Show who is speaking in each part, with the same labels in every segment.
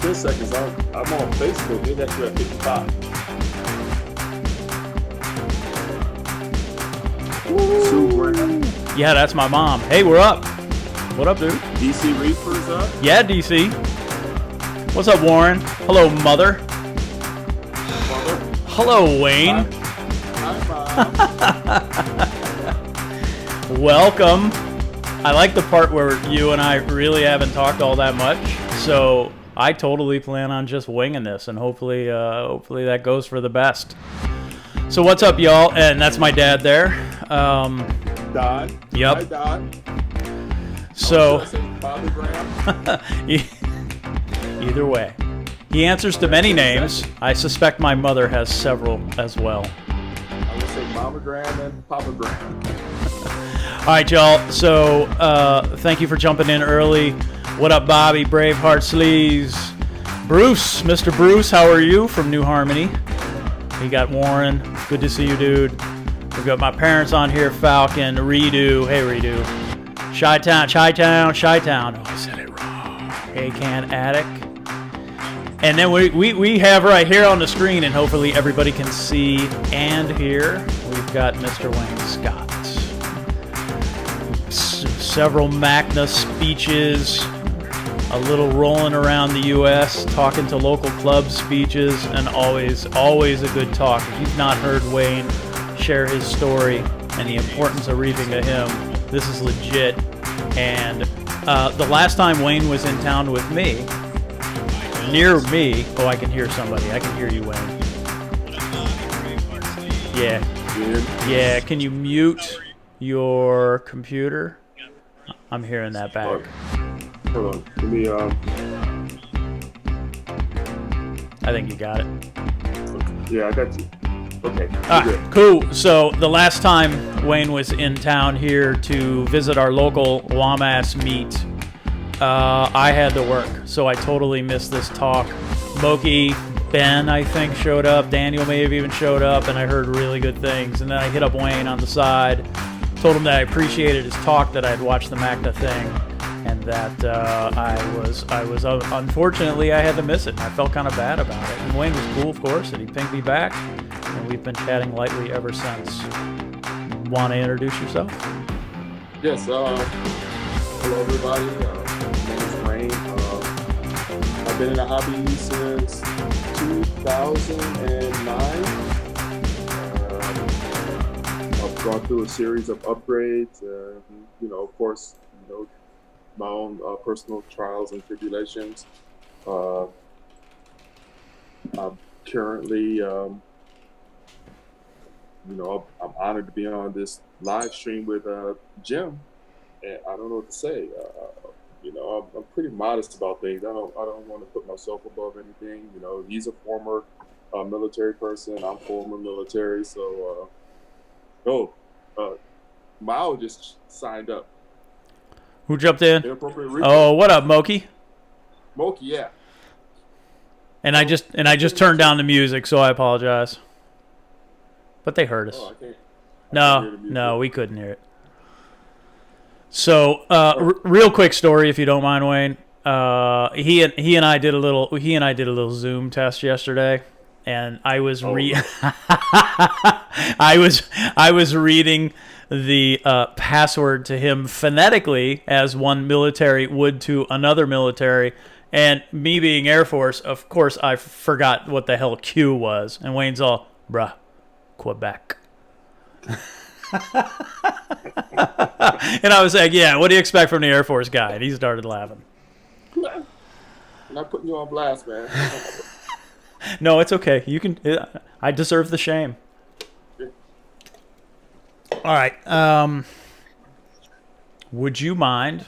Speaker 1: 10 seconds. I'm on Facebook. They got you at 55. Sue Graham.
Speaker 2: Yeah, that's my mom. Hey, we're up. What up, dude?
Speaker 1: DC Reefers up.
Speaker 2: Yeah, DC. What's up, Warren? Hello, mother.
Speaker 1: Mother.
Speaker 2: Hello, Wayne.
Speaker 1: Hi, Mom.
Speaker 2: Welcome. I like the part where you and I really haven't talked all that much, so I totally plan on just winging this, and hopefully that goes for the best. So what's up, y'all? And that's my dad there.
Speaker 1: Don.
Speaker 2: Yep.
Speaker 1: Hi, Don.
Speaker 2: So,
Speaker 1: Bobby Graham.
Speaker 2: either way, he answers to many names. I suspect my mother has several as well.
Speaker 1: I would say Mama Graham and Papa Graham.
Speaker 2: All right, y'all. So, thank you for jumping in early. What up, Bobby? Braveheart Sleeves. Bruce, Mr. Bruce, how are you? From New Harmony. We got Warren. Good to see you, dude. We've got my parents on here. Falcon, Redo. Hey, Redo. Chi-Town. Oh, I said it wrong. A-Can Attic. And then we have right here on the screen, and hopefully everybody can see and hear, we've got Mr. Wayne Scott. Several Magna speeches, a little rolling around the U.S., talking to local club speeches, and always a good talk. If you've not heard Wayne share his story and the importance of reefing to him, this is legit. And the last time Wayne was in town with me, near me, oh, I can hear somebody. I can hear you, Wayne. Yeah. Can you mute your computer? I'm hearing that back.
Speaker 1: Hold on. Give me,
Speaker 2: I think you got it.
Speaker 1: yeah, I got you. Okay.
Speaker 2: All right, cool. So the last time Wayne was in town here to visit our local WAMAS meet, I had to work, so I totally missed this talk. Moki, Ben, I think, showed up. Daniel may have even showed up, and I heard really good things. And then I hit up Wayne on the side, told him that I appreciated his talk, that I had watched the Magna thing, and that I was unfortunately, I had to miss it. I felt kind of bad about it. And Wayne was cool, of course, and he pinged me back, and we've been chatting lightly ever since. Want to introduce yourself?
Speaker 1: Yes. Hello, everybody. My name is Wayne. I've been in the hobby since 2009. I've gone through a series of upgrades. Of course, my own personal trials and tribulations. I'm currently, I'm honored to be on this live stream with Jim, and I don't know what to say. I'm pretty modest about things. I don't want to put myself above anything. He's a former military person. I'm former military, so. Mao just signed up.
Speaker 2: Who jumped in? Oh, what up, Moki?
Speaker 1: Moki, yeah.
Speaker 2: And I just turned down the music, so I apologize. But they heard us.
Speaker 1: Oh, I can't
Speaker 2: No, we couldn't hear it. So, real quick story, if you don't mind, Wayne. He and I did a little Zoom test yesterday, and I was I was reading the password to him phonetically as one military would to another military, and me being Air Force, of course, I forgot what the hell Q was, and Wayne's all, bruh, Quebec. And I was like, yeah, what do you expect from the Air Force guy? And he started laughing.
Speaker 1: I'm not putting you on blast, man.
Speaker 2: No, it's okay. You can. I deserve the shame. All right. Would you mind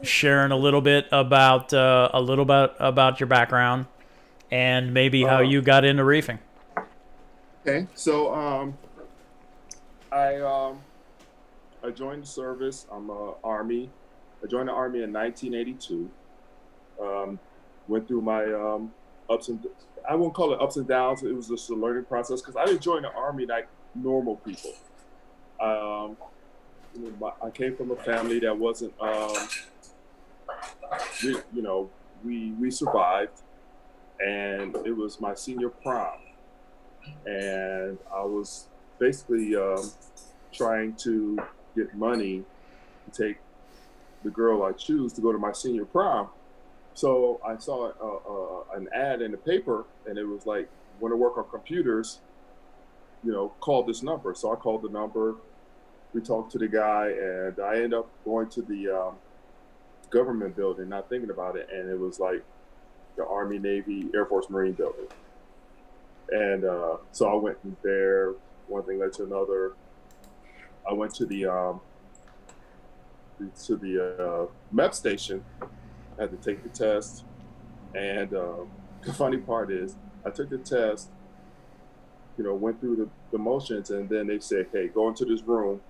Speaker 2: sharing a little bit about your background and maybe how you got into reefing?
Speaker 1: Okay, so I joined the service. I'm Army. I joined the Army in 1982. Went through my ups and I won't call it ups and downs. It was just a learning process because I didn't join the Army like normal people. I came from a family that wasn't, we survived. and it was my senior prom, and I was basically trying to get money to take the girl I choose to go to my senior prom. So I saw an ad in the paper, and it was like, "Want to work on computers? Call this number." So I called the number. We talked to the guy, and I ended up going to the government building, not thinking about it, and it was like the Army, Navy, Air Force, Marine building. And so I went in there. One thing led to another. I went to the MEP station. I had to take the test, and the funny part is, I took the test. Went through the motions, and then they said, "Hey, go into this room,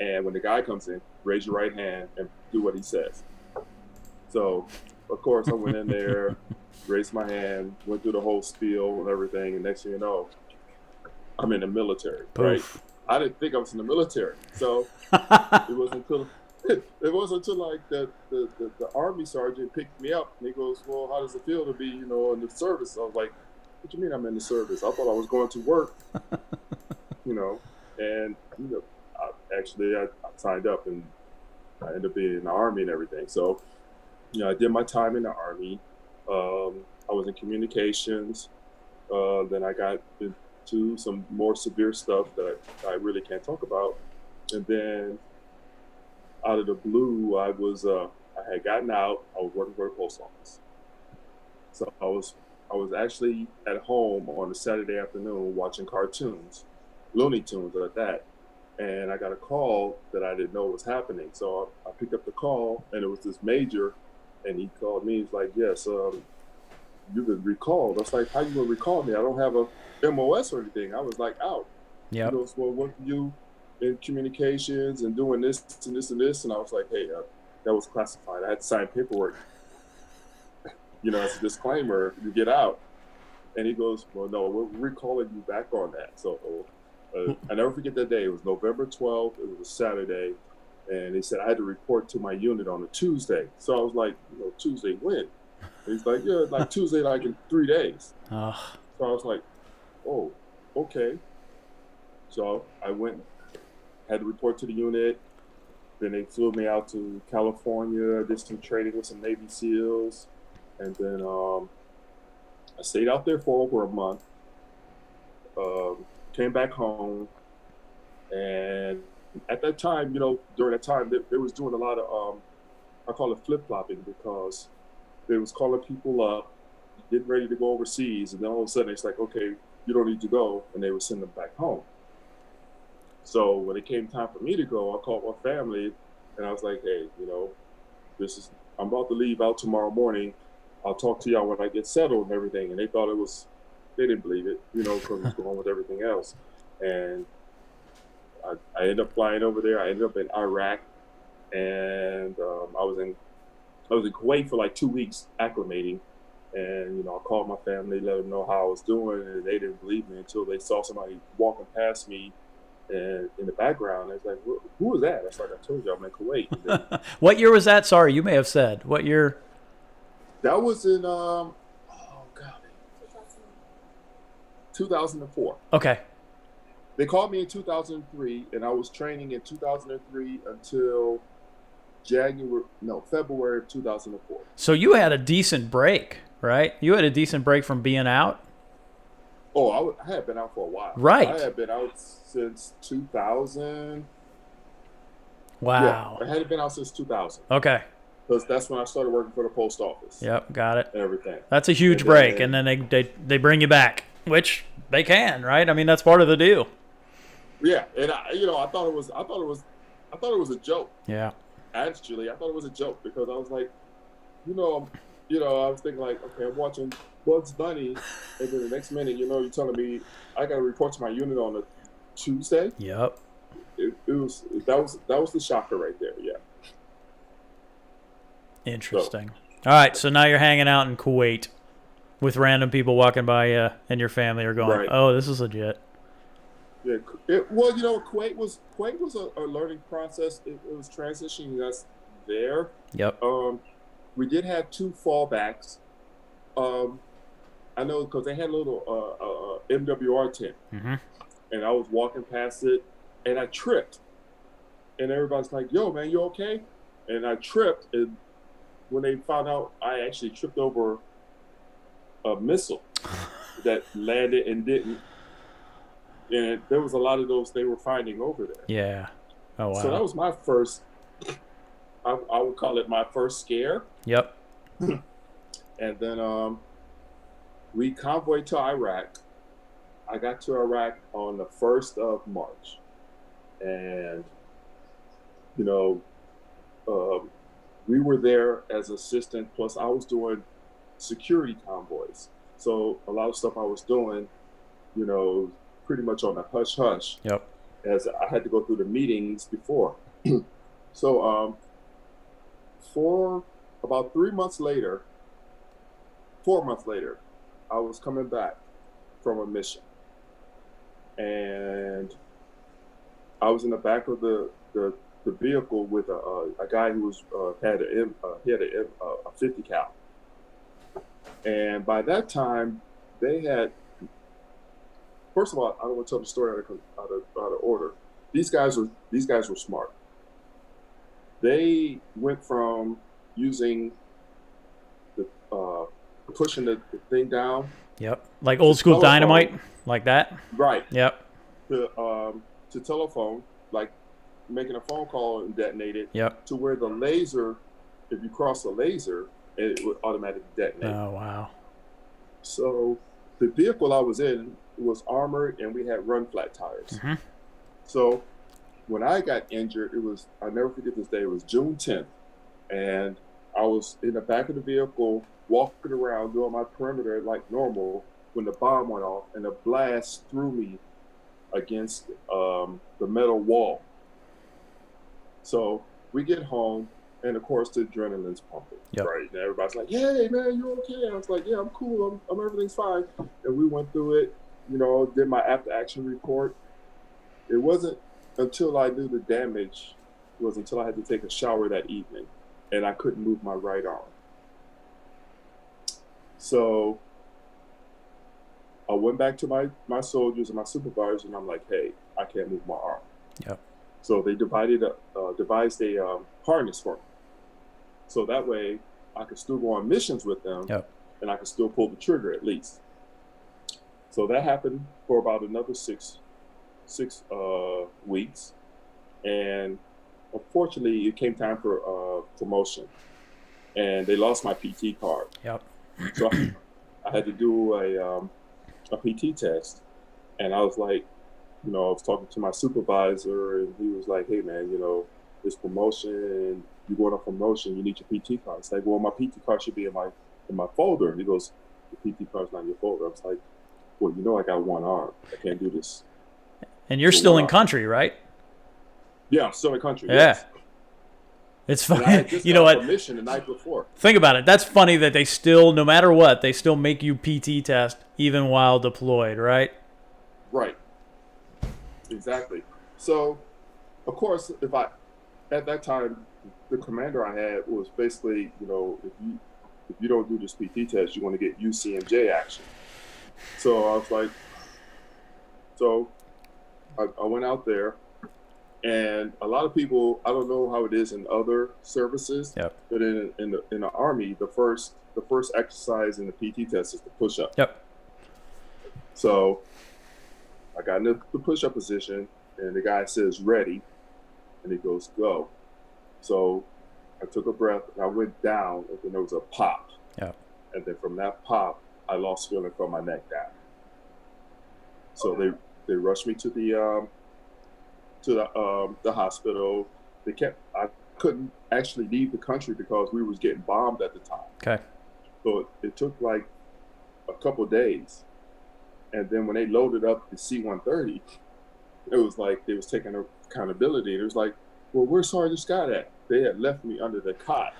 Speaker 1: and when the guy comes in, raise your right hand and do what he says." So, of course, I went in there, raised my hand, went through the whole spiel and everything, and next thing you know, I'm in the military, right? I didn't think I was in the military, so it wasn't until like the Army sergeant picked me up, and he goes, "Well, how does it feel to be, in the service?" I was like, "What do you mean I'm in the service? I thought I was going to work," and I signed up, and I ended up being in the Army and everything. So, I did my time in the Army. I was in communications. Then I got into some more severe stuff that I really can't talk about. And then out of the blue, I had gotten out. I was working for the post office. So I was actually at home on a Saturday afternoon watching cartoons, Looney Tunes at that. And I got a call that I didn't know was happening. So I picked up the call, and it was this major, and he called me. He's like, "Yes, you've been recalled." I was like, "How you gonna recall me? I don't have a MOS or anything." I was like, out.
Speaker 2: Yeah.
Speaker 1: He goes, "Well, what do you in communications and doing this and this and this?" And I was like, "Hey, that was classified. I had to sign paperwork, as a disclaimer to get out." And he goes, "Well, no, we're recalling you back on that." So I never forget that day. It was November 12th. It was a Saturday. And he said I had to report to my unit on a Tuesday. So I was like, "Tuesday when?" And he's like, "Yeah, like Tuesday, like in 3 days." So I was like, "Oh, okay." So I went, had to report to the unit. Then they flew me out to California, did some training with some Navy SEALs. And then I stayed out there for over a month. Came back home, and at that time, during that time, they was doing a lot of, I call it flip-flopping, because they was calling people up, getting ready to go overseas, and then all of a sudden it's like, "Okay, you don't need to go," and they would send them back home. So when it came time for me to go, I called my family, and I was like, "Hey, I'm about to leave out tomorrow morning. I'll talk to y'all when I get settled and everything." And they didn't believe it, because it was going with everything else. And I ended up flying over there. I ended up in Iraq, and I was in Kuwait for like 2 weeks acclimating. And I called my family, let them know how I was doing, and they didn't believe me until they saw somebody walking past me, and in the background. They was like, "Who was that?" I was like, "I told you I'm in Kuwait." Then,
Speaker 2: what year was that? Sorry, you may have said. What year?
Speaker 1: that was in 2004.
Speaker 2: Okay.
Speaker 1: They called me in 2003, and I was training in 2003 until February of 2004.
Speaker 2: So you had a decent break, right? You had a decent break from being out?
Speaker 1: Oh, I had been out for a while.
Speaker 2: Right.
Speaker 1: I had been out since 2000.
Speaker 2: Wow.
Speaker 1: Yeah, I hadn't been out since 2000.
Speaker 2: Okay.
Speaker 1: Because that's when I started working for the post office.
Speaker 2: Yep, got it.
Speaker 1: And everything.
Speaker 2: That's a huge break, and then they bring you back, which they can, right? I mean, that's part of the deal.
Speaker 1: Yeah, and I thought it was a joke.
Speaker 2: Yeah.
Speaker 1: Actually, I thought it was a joke, because I was like, I was thinking like, okay, I'm watching Bugs Bunny, and then the next minute, you're telling me I got to report to my unit on a Tuesday.
Speaker 2: Yep.
Speaker 1: That was the shocker right there. Yeah.
Speaker 2: Interesting. All right, so now you're hanging out in Kuwait with random people walking by you, and your family are going,
Speaker 1: right.
Speaker 2: "Oh, this is legit."
Speaker 1: Yeah. Kuwait was a learning process. It was transitioning us there.
Speaker 2: Yep.
Speaker 1: We did have 2 fallbacks. I know because they had a little MWR tent,
Speaker 2: Mm-hmm.
Speaker 1: and I was walking past it, and I tripped, and everybody's like, "Yo, man, you okay?" And I tripped, and when they found out, I actually tripped over a missile that landed and didn't. And there was a lot of those they were finding over there.
Speaker 2: Yeah. Oh, wow.
Speaker 1: So that was my first, I would call it my first scare.
Speaker 2: Yep.
Speaker 1: And then we convoyed to Iraq. I got to Iraq on the 1st of March. And, you know, we were there as assistant, plus I was doing security convoys. So a lot of stuff I was doing, you know, pretty much on a hush hush.
Speaker 2: Yep.
Speaker 1: As I had to go through the meetings before. So for about 4 months later, I was coming back from a mission. And I was in the back of the vehicle with a guy who was had a 50 cal. And by that time, they had. First of all, I don't want to tell the story out of order. These guys were smart. They went from using the pushing the thing down.
Speaker 2: Yep. Like old school dynamite, like that.
Speaker 1: Right.
Speaker 2: Yep.
Speaker 1: To telephone, like making a phone call and detonate it.
Speaker 2: Yep.
Speaker 1: To where the laser, if you cross the laser, it would automatically detonate.
Speaker 2: Oh, wow.
Speaker 1: So the vehicle I was in was armored, and we had run flat tires.
Speaker 2: Mm-hmm.
Speaker 1: So when I got injured, I'll never forget this day, it was June 10th. And I was in the back of the vehicle, walking around, doing my perimeter like normal, when the bomb went off, and the blast threw me against the metal wall. So we get home, and of course the adrenaline's pumping.
Speaker 2: Yep.
Speaker 1: Right? And everybody's like, "Hey, man, you okay?" I was like, "Yeah, I'm cool. I'm everything's fine." And we went through it. You know, did my after action report. It wasn't until I knew the damage was until I had to take a shower that evening, and I couldn't move my right arm. So I went back to my soldiers and my supervisors, and I'm like, "Hey, I can't move my arm."
Speaker 2: Yep.
Speaker 1: So they devised a harness for me. So that way I could still go on missions with them.
Speaker 2: Yep.
Speaker 1: And I could still pull the trigger at least. So that happened for about another six weeks. And unfortunately, it came time for promotion. And they lost my PT card.
Speaker 2: Yep.
Speaker 1: So I had to do a PT test. And I was like, you know, I was talking to my supervisor, and he was like, "Hey, man, you know, this promotion, you going on promotion, you need your PT card." It's like, "Well, my PT card should be in my folder." And he goes, "The PT card's not in your folder." I was like, "Well, you know, I got one arm. I can't do this."
Speaker 2: And you're still in country, right?
Speaker 1: Yeah, I'm still in country.
Speaker 2: Yeah.
Speaker 1: Yes.
Speaker 2: It's
Speaker 1: And I
Speaker 2: funny.
Speaker 1: had just
Speaker 2: You know
Speaker 1: got
Speaker 2: what?
Speaker 1: permission the night before.
Speaker 2: Think about it. That's funny that they still, no matter what, they still make you PT test even while deployed, right?
Speaker 1: Right. Exactly. So, of course, at that time, the commander I had was basically, you know, if you don't do this PT test, you're going to get UCMJ action. So I was like, I went out there, and a lot of people, I don't know how it is in other services,
Speaker 2: Yep.
Speaker 1: but in the Army, the first exercise in the PT test is the push-up.
Speaker 2: Yep.
Speaker 1: So I got in the push-up position, and the guy says, "Ready," and he goes, "Go." So I took a breath, and I went down, and then there was a pop.
Speaker 2: Yep.
Speaker 1: And then from that pop, I lost feeling from my neck down. So they rushed me to the hospital. I couldn't actually leave the country because we was getting bombed at the time.
Speaker 2: Okay.
Speaker 1: So it took like a couple of days. And then when they loaded up the C-130, it was like they was taking accountability. It was like, "Well, where's Sergeant Scott at?" They had left me under the cot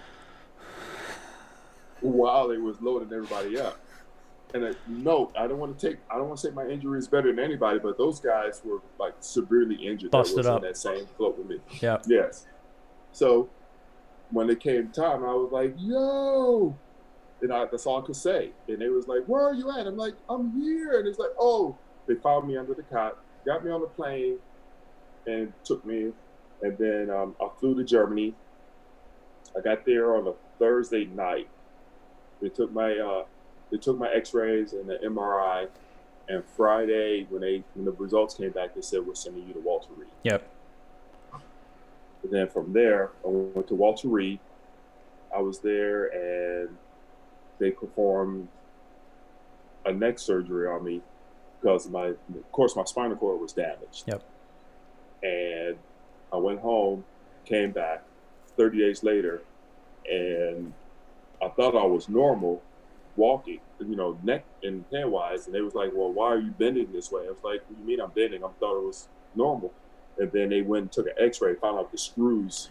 Speaker 1: while they was loading everybody up. And note, I don't want to say my injury is better than anybody, but those guys were like severely injured.
Speaker 2: Busted
Speaker 1: that was
Speaker 2: up.
Speaker 1: in that same float with me.
Speaker 2: Yep.
Speaker 1: Yes. So when it came time, I was like, "Yo," that's all I could say. And they was like, "Where are you at?" I'm like, "I'm here." And it's like, "Oh," they found me under the cot, got me on the plane, and took me. And then I flew to Germany. I got there on a Thursday night. They took my X-rays and the MRI. And Friday, when the results came back, they said, "We're sending you to Walter Reed."
Speaker 2: Yep.
Speaker 1: And then from there, I went to Walter Reed. I was there, and they performed a neck surgery on me because of course, my spinal cord was damaged.
Speaker 2: Yep.
Speaker 1: And I went home, came back 30 days later, and I thought I was normal walking, neck and hand wise. And they was like, "Well, why are you bending this way?" I was like, "What do you mean I'm bending? I thought it was normal." And then they went and took an X-ray, found out the screws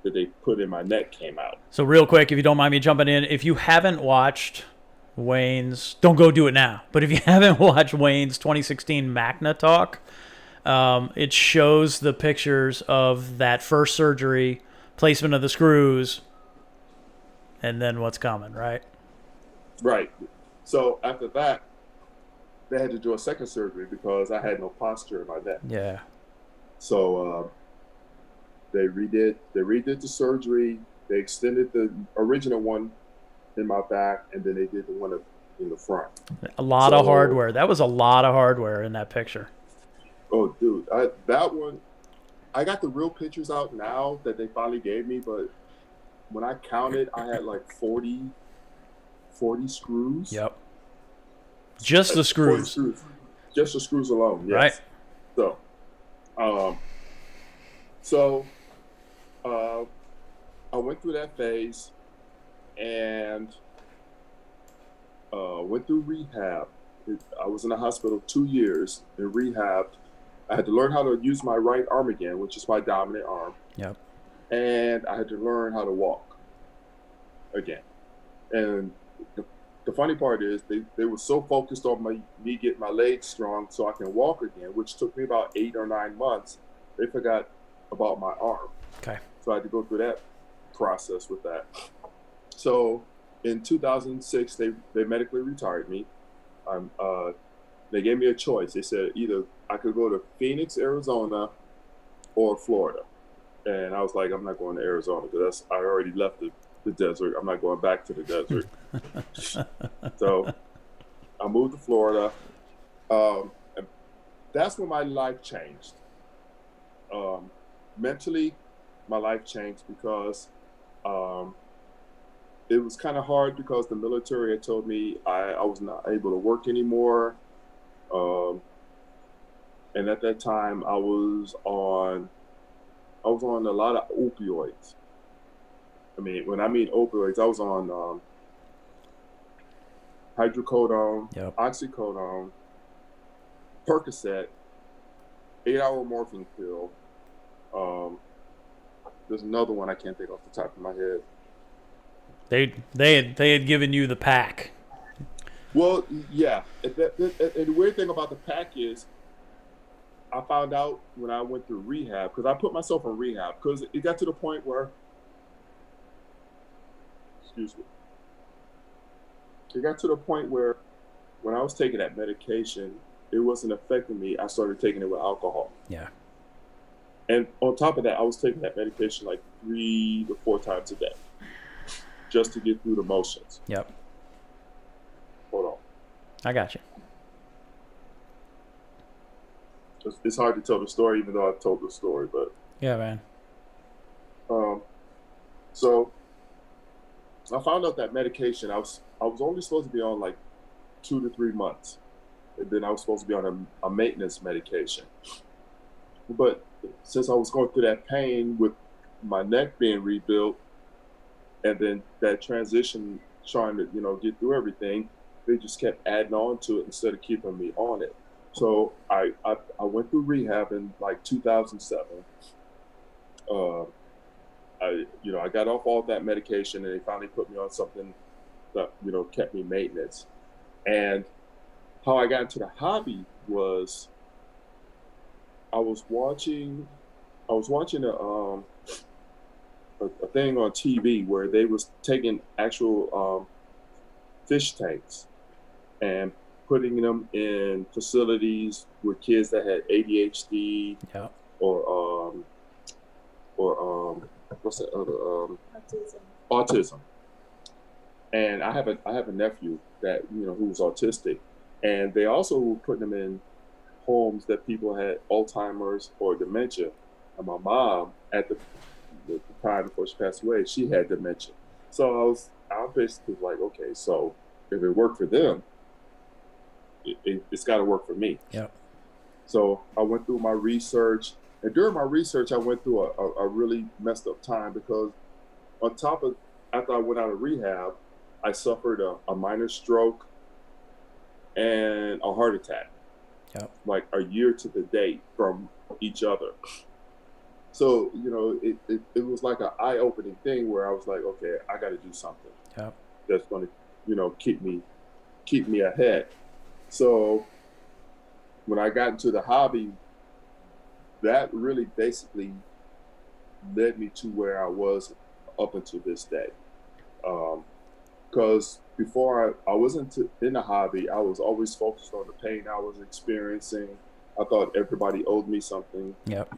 Speaker 1: that they put in my neck came out.
Speaker 2: So real quick, if you don't mind me jumping in, if you haven't watched Wayne's, don't go do it now. But if you haven't watched Wayne's 2016 Magna talk, it shows the pictures of that first surgery, placement of the screws, and then what's coming, right?
Speaker 1: Right. So after that, they had to do a second surgery because I had no posture in my neck.
Speaker 2: Yeah.
Speaker 1: So they redid the surgery. They extended the original one in my back, and then they did the one in the front.
Speaker 2: A lot of hardware. That was a lot of hardware in that picture.
Speaker 1: Oh, dude, that one. I got the real pictures out now that they finally gave me, but when I counted, I had like 40 screws.
Speaker 2: Yep. Just the screws.
Speaker 1: Just the screws alone. Yes.
Speaker 2: Right.
Speaker 1: So, I went through that phase and went through rehab. I was in the hospital 2 years in rehab. I had to learn how to use my right arm again, which is my dominant arm.
Speaker 2: Yep.
Speaker 1: And I had to learn how to walk again. And the funny part is they were so focused on me getting my legs strong so I can walk again, which took me about 8 or 9 months. They forgot about my arm.
Speaker 2: Okay.
Speaker 1: So I had to go through that process with that. So in 2006, they medically retired me. They gave me a choice. They said either I could go to Phoenix, Arizona, or Florida. And I was like, I'm not going to Arizona because I already left the desert. I'm not going back to the desert. So I moved to Florida. And that's when my life changed. Mentally, my life changed because it was kind of hard because the military had told me I was not able to work anymore. And at that time, I was on a lot of opioids. I mean, when I mean opioids, I was on hydrocodone, oxycodone, Percocet, 8-hour morphine pill. There's another one I can't think off the top of my head.
Speaker 2: They had given you the pack.
Speaker 1: Well, yeah. And the weird thing about the pack is, I found out when I went through rehab, because I put myself in rehab, because it got to the point where, it got to the point where when I was taking that medication, it wasn't affecting me. I started taking it with alcohol.
Speaker 2: Yeah.
Speaker 1: And on top of that, I was taking that medication like 3 to 4 times a day just to get through the motions.
Speaker 2: Yep.
Speaker 1: Hold on.
Speaker 2: I got you.
Speaker 1: It's hard to tell the story, even though I've told the story, but
Speaker 2: yeah, man.
Speaker 1: So I found out that medication I was only supposed to be on like 2 to 3 months, and then I was supposed to be on a maintenance medication. But since I was going through that pain with my neck being rebuilt, and then that transition trying to get through everything, they just kept adding on to it instead of keeping me on it. So I went through rehab in like 2007. I got off all that medication, and they finally put me on something that kept me maintenance. And how I got into the hobby was I was watching a thing on TV where they was taking actual fish tanks and putting them in facilities with kids that had ADHD
Speaker 2: Yeah.
Speaker 1: or what's that other autism. And I have a nephew that who's autistic, and they also were putting them in homes that people had Alzheimer's or dementia. And my mom, at the time before she passed away, she had dementia. So I basically was like, okay, so if it worked for them, it's got to work for me.
Speaker 2: Yeah.
Speaker 1: So I went through my research, and during my research, I went through a really messed up time because on top of after I went out of rehab, I suffered a minor stroke and a heart attack.
Speaker 2: Yep.
Speaker 1: Like a year to the date from each other. So, it was like an eye-opening thing where I was like, okay, I got to do something.
Speaker 2: Yep.
Speaker 1: That's going to, keep me ahead. So when I got into the hobby, that really basically led me to where I was up until this day. Because before I wasn't in the hobby, I was always focused on the pain I was experiencing. I thought everybody owed me something.
Speaker 2: Yep.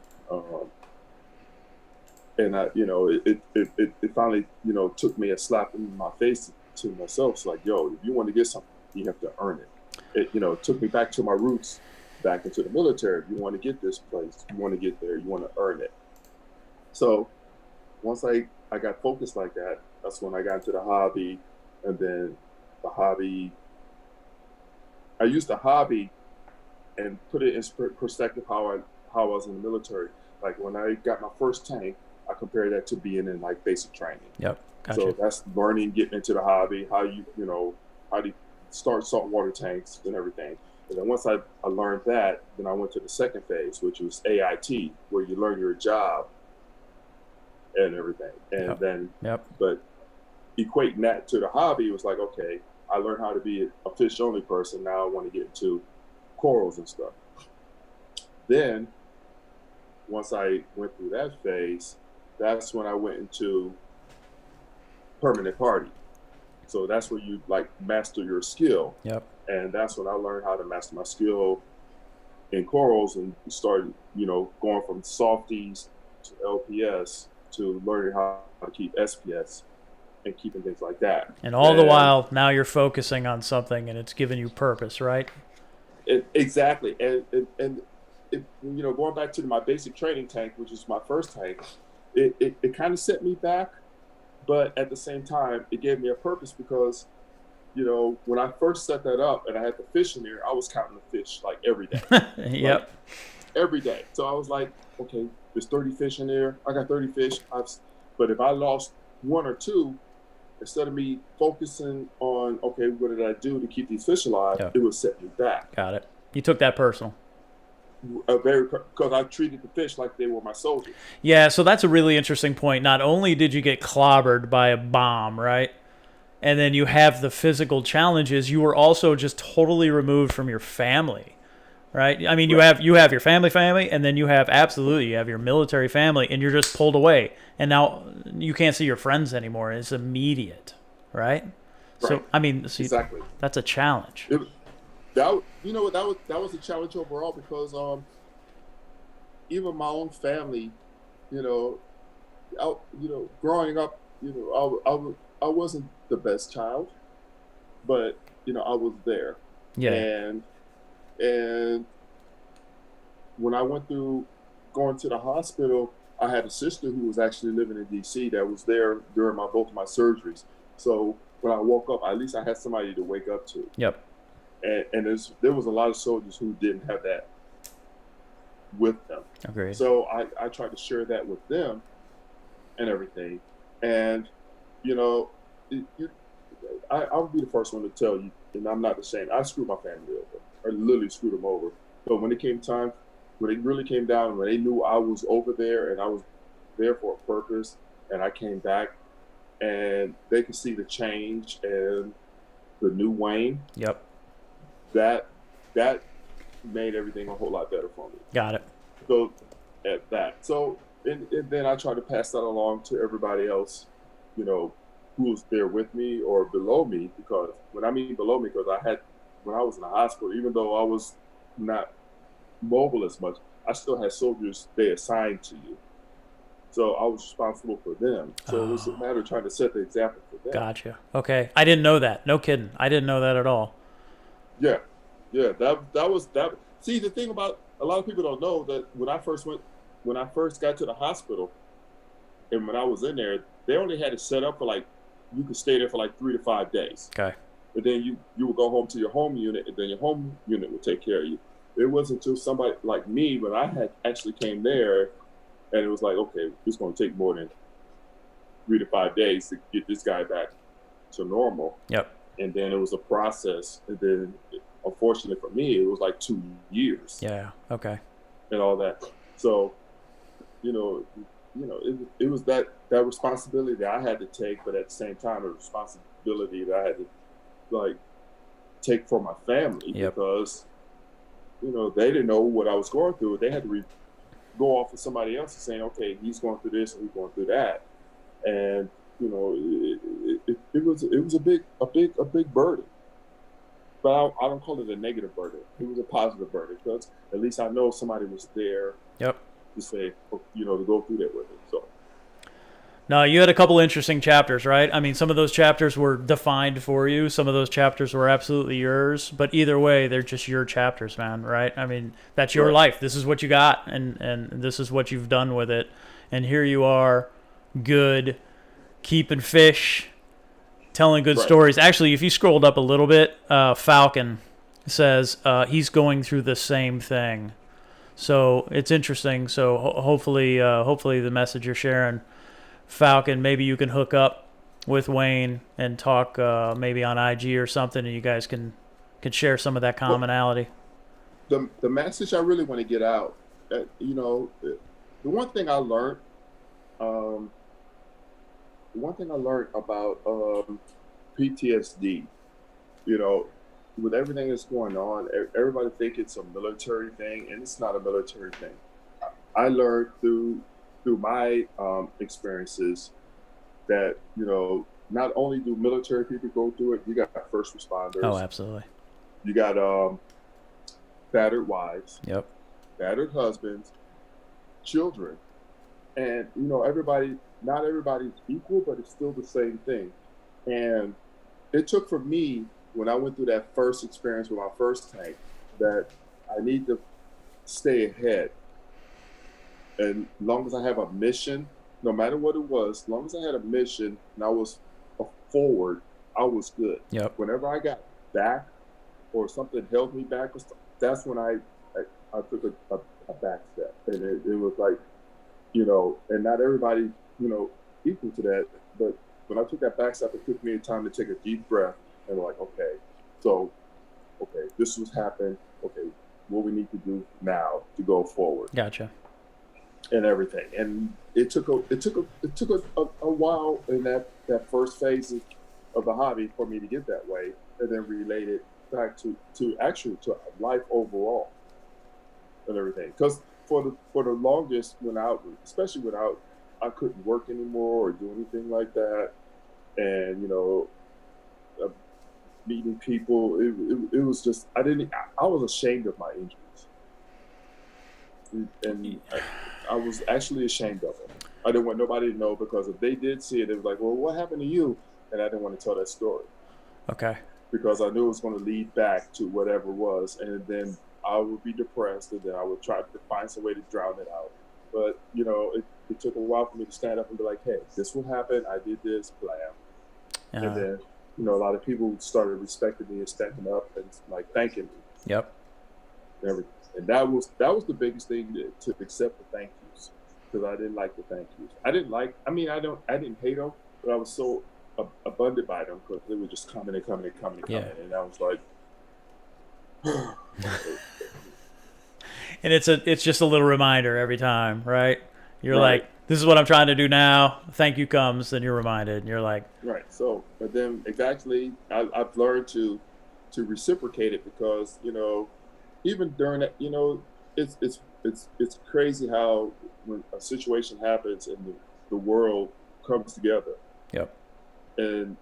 Speaker 1: And it finally, took me a slap in my face to myself. It's like, yo, if you want to get something, you have to earn it. It took me back to my roots, back into the military. If you want to get this place, you want to get there, you want to earn it. So once I got focused like that, that's when I got into the hobby. And then the hobby, I used the hobby and put it in perspective how I was in the military. Like when I got my first tank, I compared that to being in like basic training.
Speaker 2: Yep. Gotcha.
Speaker 1: So that's learning, getting into the hobby, how do you start saltwater tanks and everything. And then once I learned that, then I went to the second phase, which was AIT, where you learn your job and everything. And then, but equating that to the hobby was like, okay, I learned how to be a fish only person. Now I want to get into corals and stuff. Then once I went through that phase, that's when I went into permanent party. So that's where you like master your skill.
Speaker 2: Yep.
Speaker 1: And that's when I learned how to master my skill in corals and started, going from softies to LPS to learning how to keep SPS and keeping things like that.
Speaker 2: And all the while, now you're focusing on something and it's giving you purpose, right?
Speaker 1: Exactly. And going back to my basic training tank, which is my first tank, it kind of set me back. But at the same time, it gave me a purpose because, when I first set that up and I had the fish in there, I was counting the fish like every day.
Speaker 2: Yep.
Speaker 1: Like, every day. So I was like, okay, there's 30 fish in there. I got 30 fish. But if I lost one or two, instead of me focusing on, okay, what did I do to keep these fish alive, it would set me back.
Speaker 2: Got it. You took that personal.
Speaker 1: Because I treated the fish like they were my soldiers.
Speaker 2: Yeah, so that's a really interesting point. Not only did you get clobbered by a bomb, right? And then you have the physical challenges, you were also just totally removed from your family, right? I mean, you have your family, and then you have your military family, and you're just pulled away. And now you can't see your friends anymore. It's immediate, right? So, I mean,
Speaker 1: exactly.
Speaker 2: That's a challenge.
Speaker 1: That was a challenge overall because even my own family, growing up, I wasn't the best child, but I was there.
Speaker 2: Yeah.
Speaker 1: And when I went through going to the hospital, I had a sister who was actually living in DC that was there during both my surgeries. So when I woke up, at least I had somebody to wake up to.
Speaker 2: Yep.
Speaker 1: And there was a lot of soldiers who didn't have that with them.
Speaker 2: Agreed.
Speaker 1: So I tried to share that with them and everything. And, I would be the first one to tell you, and I'm not ashamed, I screwed my family over. I literally screwed them over. But when it came time, when it really came down, when they knew I was over there and I was there for a purpose, and I came back and they could see the change and the new Wayne.
Speaker 2: Yep.
Speaker 1: That made everything a whole lot better for me.
Speaker 2: Got it.
Speaker 1: So at that. So and then I try to pass that along to everybody else, who was there with me or below me, because when I mean below me, because when I was in the hospital, even though I was not mobile as much, I still had soldiers they assigned to you. So I was responsible for them. So it was a
Speaker 2: Oh,
Speaker 1: matter of trying to set the example for them.
Speaker 2: gotcha. Okay. I didn't know that. No kidding. I didn't know that at all.
Speaker 1: Yeah, yeah. That was that. See, the thing about a lot of people don't know that when I first got to the hospital, and when I was in there, they only had it set up for like you could stay there for like 3 to 5 days.
Speaker 2: Okay.
Speaker 1: But then you would go home to your home unit, and then your home unit would take care of you. It wasn't until somebody like me when I had actually came there, and it was like, okay, it's going to take more than 3 to 5 days to get this guy back to normal.
Speaker 2: Yep.
Speaker 1: And then it was a process, and then unfortunately for me, it was like 2 years.
Speaker 2: Yeah. Okay.
Speaker 1: And all that. So, you know, it was that responsibility that I had to take, but at the same time, a responsibility that I had to like take for my family.
Speaker 2: Yep.
Speaker 1: Because they didn't know what I was going through. They had to go off of somebody else and saying, okay, he's going through this and he's going through that, and it was a big burden. But I don't call it a negative burden. It was a positive burden, because at least I know somebody was there.
Speaker 2: Yep.
Speaker 1: To say, to go through that with it. So.
Speaker 2: No, you had a couple interesting chapters, right? I mean, some of those chapters were defined for you. Some of those chapters were absolutely yours. But either way, they're just your chapters, man, right? I mean, that's your life. This is what you got, and this is what you've done with it. And here you are, good, keeping fish, telling good stories. Actually, if you scrolled up a little bit, Falcon says he's going through the same thing. So it's interesting. So hopefully the message you're sharing, Falcon, maybe you can hook up with Wayne and talk maybe on IG or something, and you guys can share some of that commonality.
Speaker 1: Well, the message I really want to get out, the one thing I learned, about PTSD, with everything that's going on, everybody think it's a military thing, and it's not a military thing. I learned through my experiences that not only do military people go through it, you got first responders.
Speaker 2: Oh, absolutely.
Speaker 1: You got battered wives.
Speaker 2: Yep.
Speaker 1: Battered husbands, children, and not everybody's equal, but it's still the same thing. And it took for me, when I went through that first experience with my first tank, that I need to stay ahead. And as long as I have a mission, no matter what it was, as long as I had a mission and I was forward, I was good.
Speaker 2: Yep.
Speaker 1: Whenever I got back or something held me back, that's when I took a back step. And it was like, and not everybody, equal to that. But when I took that back step, it took me time to take a deep breath and like, okay, this was happened. Okay, what we need to do now to go forward.
Speaker 2: Gotcha.
Speaker 1: And everything. And it took a while in that first phase of the hobby for me to get that way, and then relate it back to life overall and everything. Because for the longest, especially when I couldn't work anymore or do anything like that, and meeting people, it was just I was ashamed of my injuries, and I was actually ashamed of it. I didn't want nobody to know, because if they did see it, it was like, well, what happened to you? And I didn't want to tell that story.
Speaker 2: Okay.
Speaker 1: Because I knew it was going to lead back to whatever it was, and then I would be depressed, and then I would try to find some way to drown it out. But it took a while for me to stand up and be like, hey, this will happen. I did this, blam. And then a lot of people started respecting me and stepping up and like thanking me.
Speaker 2: Yep.
Speaker 1: And everything. And that was the biggest thing to accept the thank yous, because I didn't like the thank yous. I didn't hate them, but I was so abundant by them, because they were just coming and coming and coming and coming, and I was like,
Speaker 2: and it's just a little reminder every time, right? You're like, this is what I'm trying to do now. Thank you comes, then you're reminded, and you're like,
Speaker 1: right. So, but then exactly, I've learned to reciprocate it, because even during that, it's crazy how when a situation happens and the world comes together.
Speaker 2: Yep.
Speaker 1: and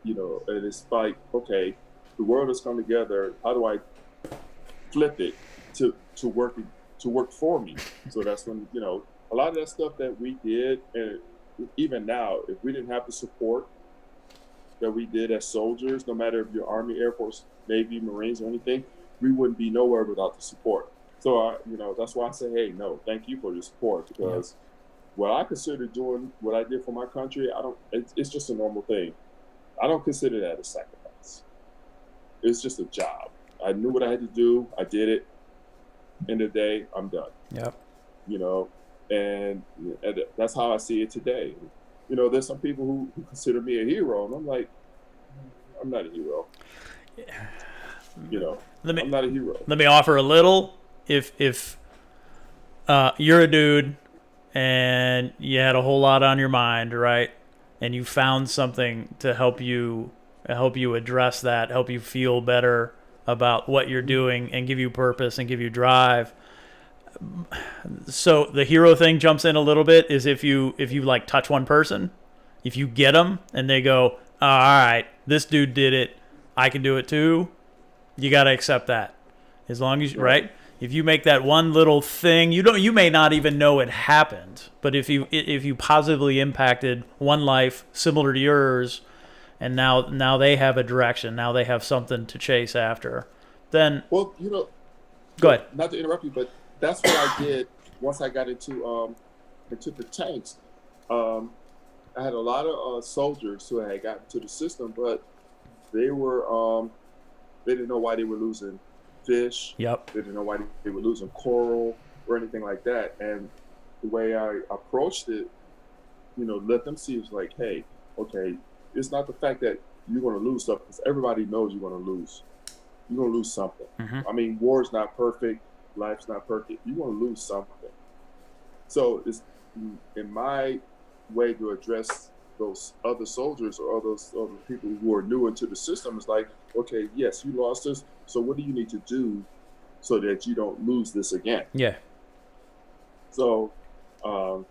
Speaker 1: and it's like, okay, the world has come together. How do I flip it to work for me? So that's when a lot of that stuff that we did, and even now, if we didn't have the support that we did as soldiers, no matter if you're Army, Air Force, Navy, Marines, or anything, we wouldn't be nowhere without the support. So that's why I say, hey, no, thank you for the support, because what I consider doing what I did for my country, it's just a normal thing. I don't consider that a sacrifice. It's just a job. I knew what I had to do. I did it. End of the day, I'm done.
Speaker 2: Yep.
Speaker 1: And that's how I see it today. There's some people who consider me a hero, and I'm like, I'm not a hero. I'm not a hero.
Speaker 2: Let me offer a little. If you're a dude and you had a whole lot on your mind, right? And you found something to help you address that, help you feel better about what you're doing and give you purpose and give you drive. So the hero thing jumps in a little bit is if you like touch one person, if you get them and they go, oh, all right, this dude did it, I can do it too. You got to accept that. As long as right? If you make that one little thing, you may not even know it happened, but if you positively impacted one life similar to yours, and now they have a direction, now they have something to chase after, then
Speaker 1: go
Speaker 2: ahead.
Speaker 1: Not to interrupt you, but that's what I did once I got into the tanks. I had a lot of soldiers who had gotten to the system, but they didn't know why they were losing fish.
Speaker 2: Yep.
Speaker 1: They didn't know why they were losing coral or anything like that. And the way I approached it, let them see, it's like, hey, okay, it's not the fact that you're going to lose stuff, because everybody knows you're going to lose. You're going to lose something.
Speaker 2: Mm-hmm.
Speaker 1: I mean, war's not perfect. Life's not perfect. You're going to lose something. So it's in my way to address those other soldiers or those other people who are new into the system. It's like, okay, yes, you lost this. So what do you need to do so that you don't lose this again?
Speaker 2: Yeah.
Speaker 1: So, and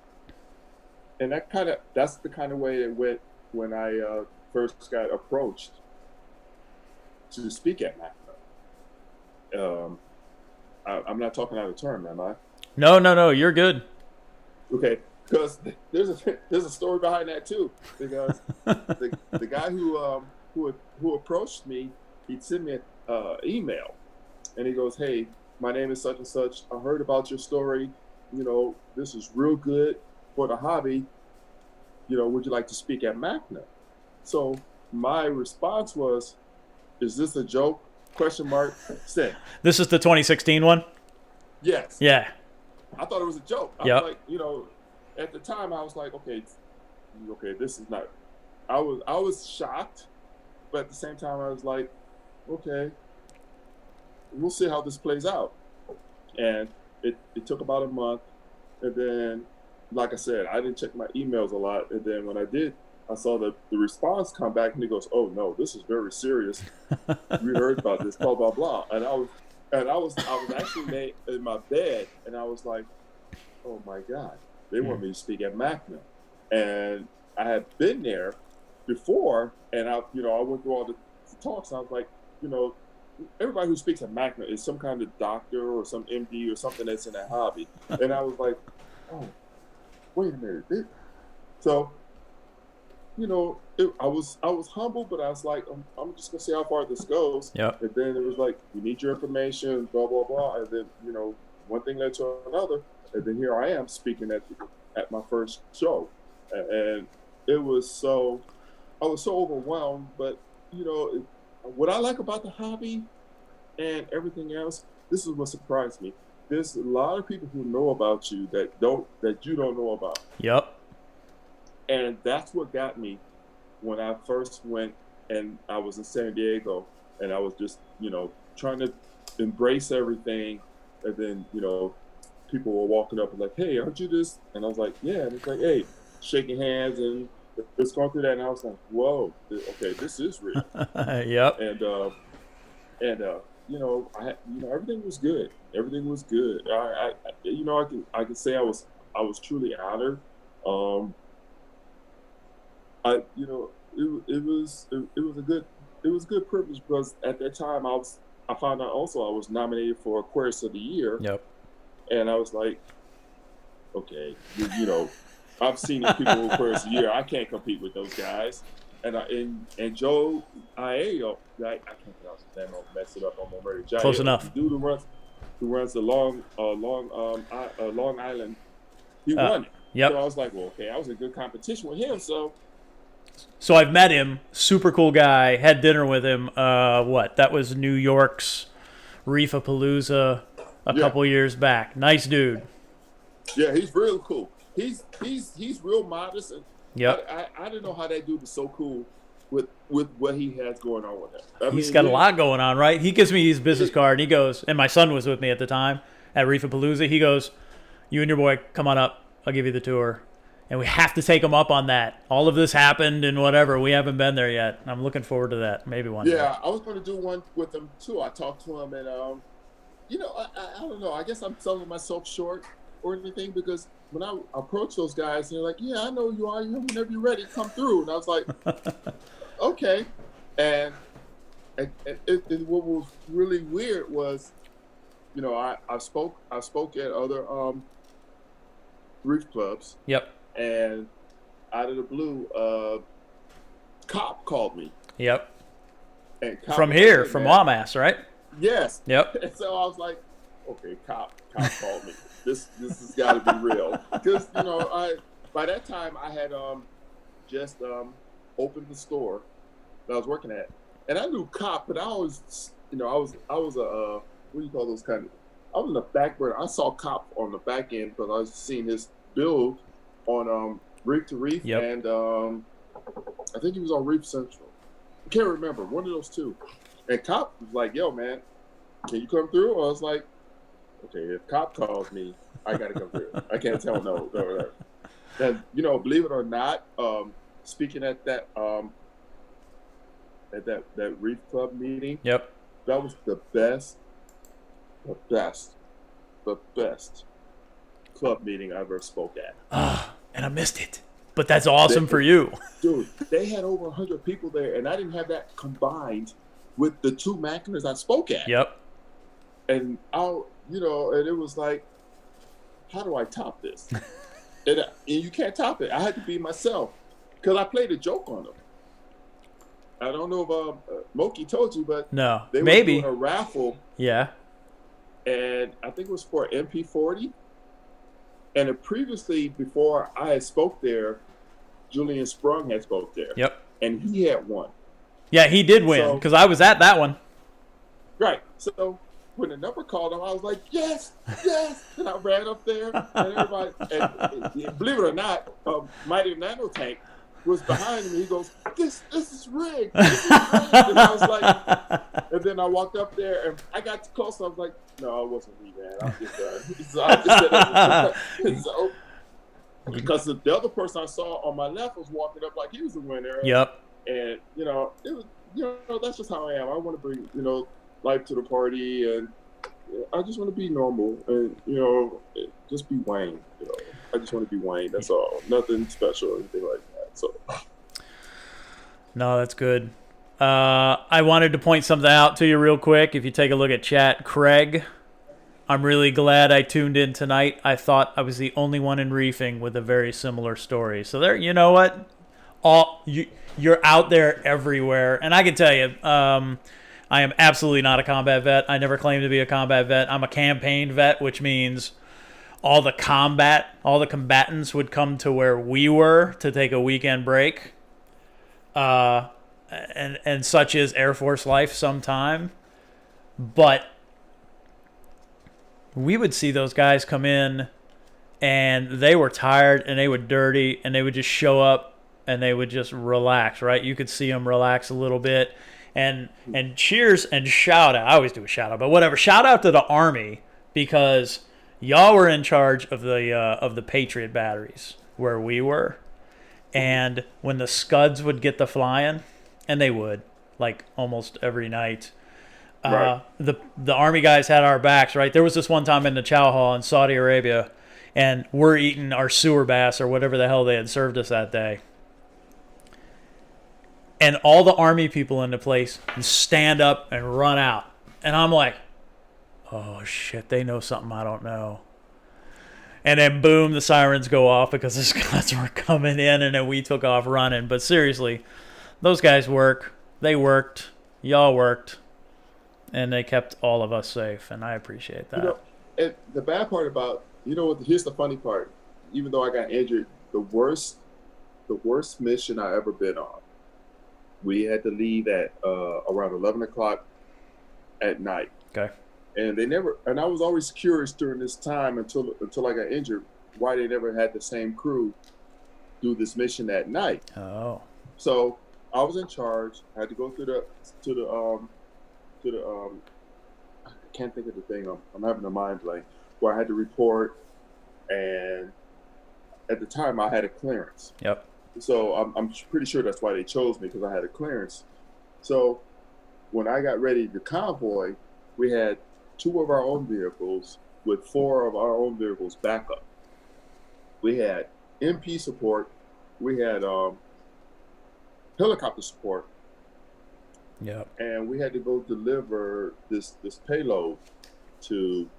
Speaker 1: that's the kind of way it went when I first got approached to speak at Magna. I'm not talking out of turn, am I?
Speaker 2: No, you're good.
Speaker 1: Okay, because there's a story behind that too. Because the guy who approached me, he'd send me an email, and he goes, "Hey, my name is such and such. I heard about your story. This is real good for the hobby. Would you like to speak at Magna?" So my response was, "Is this a joke? Question mark. Send."
Speaker 2: This is the 2016 one?
Speaker 1: Yes.
Speaker 2: Yeah.
Speaker 1: I thought it was a joke. I was like, at the time I was like, okay, this is not. I was shocked, but at the same time I was like, okay, we'll see how this plays out. And it took about a month, and then, like I said, I didn't check my emails a lot, and then when I did, I saw the response come back, and he goes, "Oh no, this is very serious. We heard about this, blah blah blah." And I was actually in my bed, and I was like, "Oh my God, they want me to speak at Magna," and I had been there before, and I went through all the talks. And I was like, everybody who speaks at Magna is some kind of doctor or some MD or something that's in that hobby, and I was like, "Oh, wait a minute." So. I was humble, but I was like, I'm just gonna see how far this goes.
Speaker 2: Yep.
Speaker 1: And then it was like, we need your information, blah blah blah. And then one thing led to another, and then here I am speaking at my first show, and I was so overwhelmed. But what I like about the hobby and everything else, this is what surprised me. There's a lot of people who know about you that you don't know about.
Speaker 2: Yep.
Speaker 1: And that's what got me when I first went, and I was in San Diego, and I was just, trying to embrace everything. And then, people were walking up and like, "Hey, aren't you this?" And I was like, "Yeah." And it's like, "Hey," shaking hands, and it's going through that. And I was like, "Whoa, okay, this is real."
Speaker 2: Yep.
Speaker 1: And everything was good. Everything was good. I can say I was truly honored. it was a good privilege because at that time I found out also I was nominated for Aquarius of the Year,
Speaker 2: Yep.
Speaker 1: and I was like, okay, I've seen these people with Aquarius of the Year. I can't compete with those guys. And Joe Iao, I can't pronounce his name. I'll mess it up. I'm already.
Speaker 2: Close enough.
Speaker 1: The dude who runs the Long Island, he won it.
Speaker 2: Yep.
Speaker 1: So I was like, well, okay, I was in good competition with him.
Speaker 2: So I've met him. Super cool guy. Had dinner with him. That was New York's Reef Palooza a couple years back. Nice dude.
Speaker 1: Yeah, he's real cool. He's real modest. And
Speaker 2: yep.
Speaker 1: I didn't know how that dude was so cool with what he has going on with him.
Speaker 2: He's got a lot going on, right? He gives me his business card, and he goes, and my son was with me at the time at Reef Palooza. He goes, you and your boy, come on up. I'll give you the tour. And we have to take him up on that. All of this happened and whatever. We haven't been there yet. I'm looking forward to that. Maybe one day.
Speaker 1: Yeah, I was going to do one with him, too. I talked to him, and, I don't know. I guess I'm selling myself short or anything because when I approach those guys, they're like, yeah, I know you are. Whenever you're ready, come through. And I was like, okay. And what was really weird was, I spoke at other reef clubs.
Speaker 2: Yep.
Speaker 1: And out of the blue, Cop called me.
Speaker 2: Yep.
Speaker 1: And Cop
Speaker 2: from here, from WAMAS, right?
Speaker 1: Yes.
Speaker 2: Yep.
Speaker 1: And so I was like, okay, Cop called me. This has got to be real because by that time I had just opened the store that I was working at, and I knew Cop, but I was I was a what do you call those kind of? I was in the back burner. I saw Cop on the back end because I was seeing his build on Reef to Reef,
Speaker 2: yep.
Speaker 1: and I think he was on Reef Central. I can't remember, one of those two. And Cop was like, "Yo, man, can you come through?" I was like, "Okay, if Cop calls me, I gotta come through. I can't tell no." And believe it or not, speaking at that Reef Club meeting,
Speaker 2: yep,
Speaker 1: that was the best club meeting I ever spoke at.
Speaker 2: And I missed it. But that's awesome for you.
Speaker 1: Dude, they had over 100 people there, and I didn't have that combined with the two Magnas I spoke at.
Speaker 2: Yep.
Speaker 1: And and it was like, how do I top this? and you can't top it. I had to be myself because I played a joke on them. I don't know if Moki told you, but
Speaker 2: no,
Speaker 1: they
Speaker 2: maybe
Speaker 1: were doing a raffle.
Speaker 2: Yeah.
Speaker 1: And I think it was for MP40. And previously, before I had spoke there, Julian Sprung had spoke there.
Speaker 2: Yep.
Speaker 1: And he had won.
Speaker 2: Yeah, he did win because I was at that one.
Speaker 1: Right. So when the number called him, I was like, yes. And I ran up there, and everybody, and believe it or not, Mighty Nano Tank was behind me. He goes, this is rigged. This is rigged. And I was like, and then I walked up there, and I got too close. I was like, no, it wasn't me, man. I'm just done. So I just said, because the other person I saw on my left was walking up like he was a winner.
Speaker 2: Yep.
Speaker 1: And it was, that's just how I am. I want to bring, life to the party, and I just want to be normal, and just be Wayne. I just want to be Wayne. That's all. Nothing special or anything like that. So.
Speaker 2: No, that's good. I wanted to point something out to you real quick. If you take a look at chat, Craig, I'm really glad I tuned in tonight. I thought I was the only one in reefing with a very similar story. So there, you know what? You're out there everywhere, and I can tell you, I am absolutely not a combat vet. I never claimed to be a combat vet. I'm a campaign vet, which means all the combatants would come to where we were to take a weekend break. And such is Air Force life sometime. But we would see those guys come in and they were tired and they were dirty and they would just show up and they would just relax, right? You could see them relax a little bit. And cheers and shout out. I always do a shout out, but whatever. Shout out to the Army because y'all were in charge of the Patriot batteries where we were. And when the Scuds would get the flying, and they would, like almost every night,
Speaker 1: right.
Speaker 2: the Army guys had our backs, right? There was this one time in the chow hall in Saudi Arabia, and we're eating our sewer bass or whatever the hell they had served us that day. and all the Army people in the place stand up and run out. And I'm like, oh, shit, they know something I don't know. And then, boom, the sirens go off because the Scots were coming in, and then we took off running. But seriously, those guys work. They worked. Y'all worked. And they kept all of us safe, and I appreciate that.
Speaker 1: You know, and the bad part about, here's the funny part. Even though I got injured, the worst mission I ever been on, we had to leave at around 11 o'clock at night.
Speaker 2: Okay.
Speaker 1: And I was always curious during this time until I got injured, why they never had the same crew do this mission at night.
Speaker 2: Oh.
Speaker 1: So I was in charge. I had to go to the I can't think of the thing. I'm having a mind blank. Where I had to report, and at the time I had a clearance.
Speaker 2: Yep.
Speaker 1: So I'm pretty sure that's why they chose me, because I had a clearance. So when I got ready to convoy, we had 2 of our own vehicles with 4 of our own vehicles backup. We had MP support. We had helicopter support.
Speaker 2: Yep.
Speaker 1: And we had to go deliver this payload to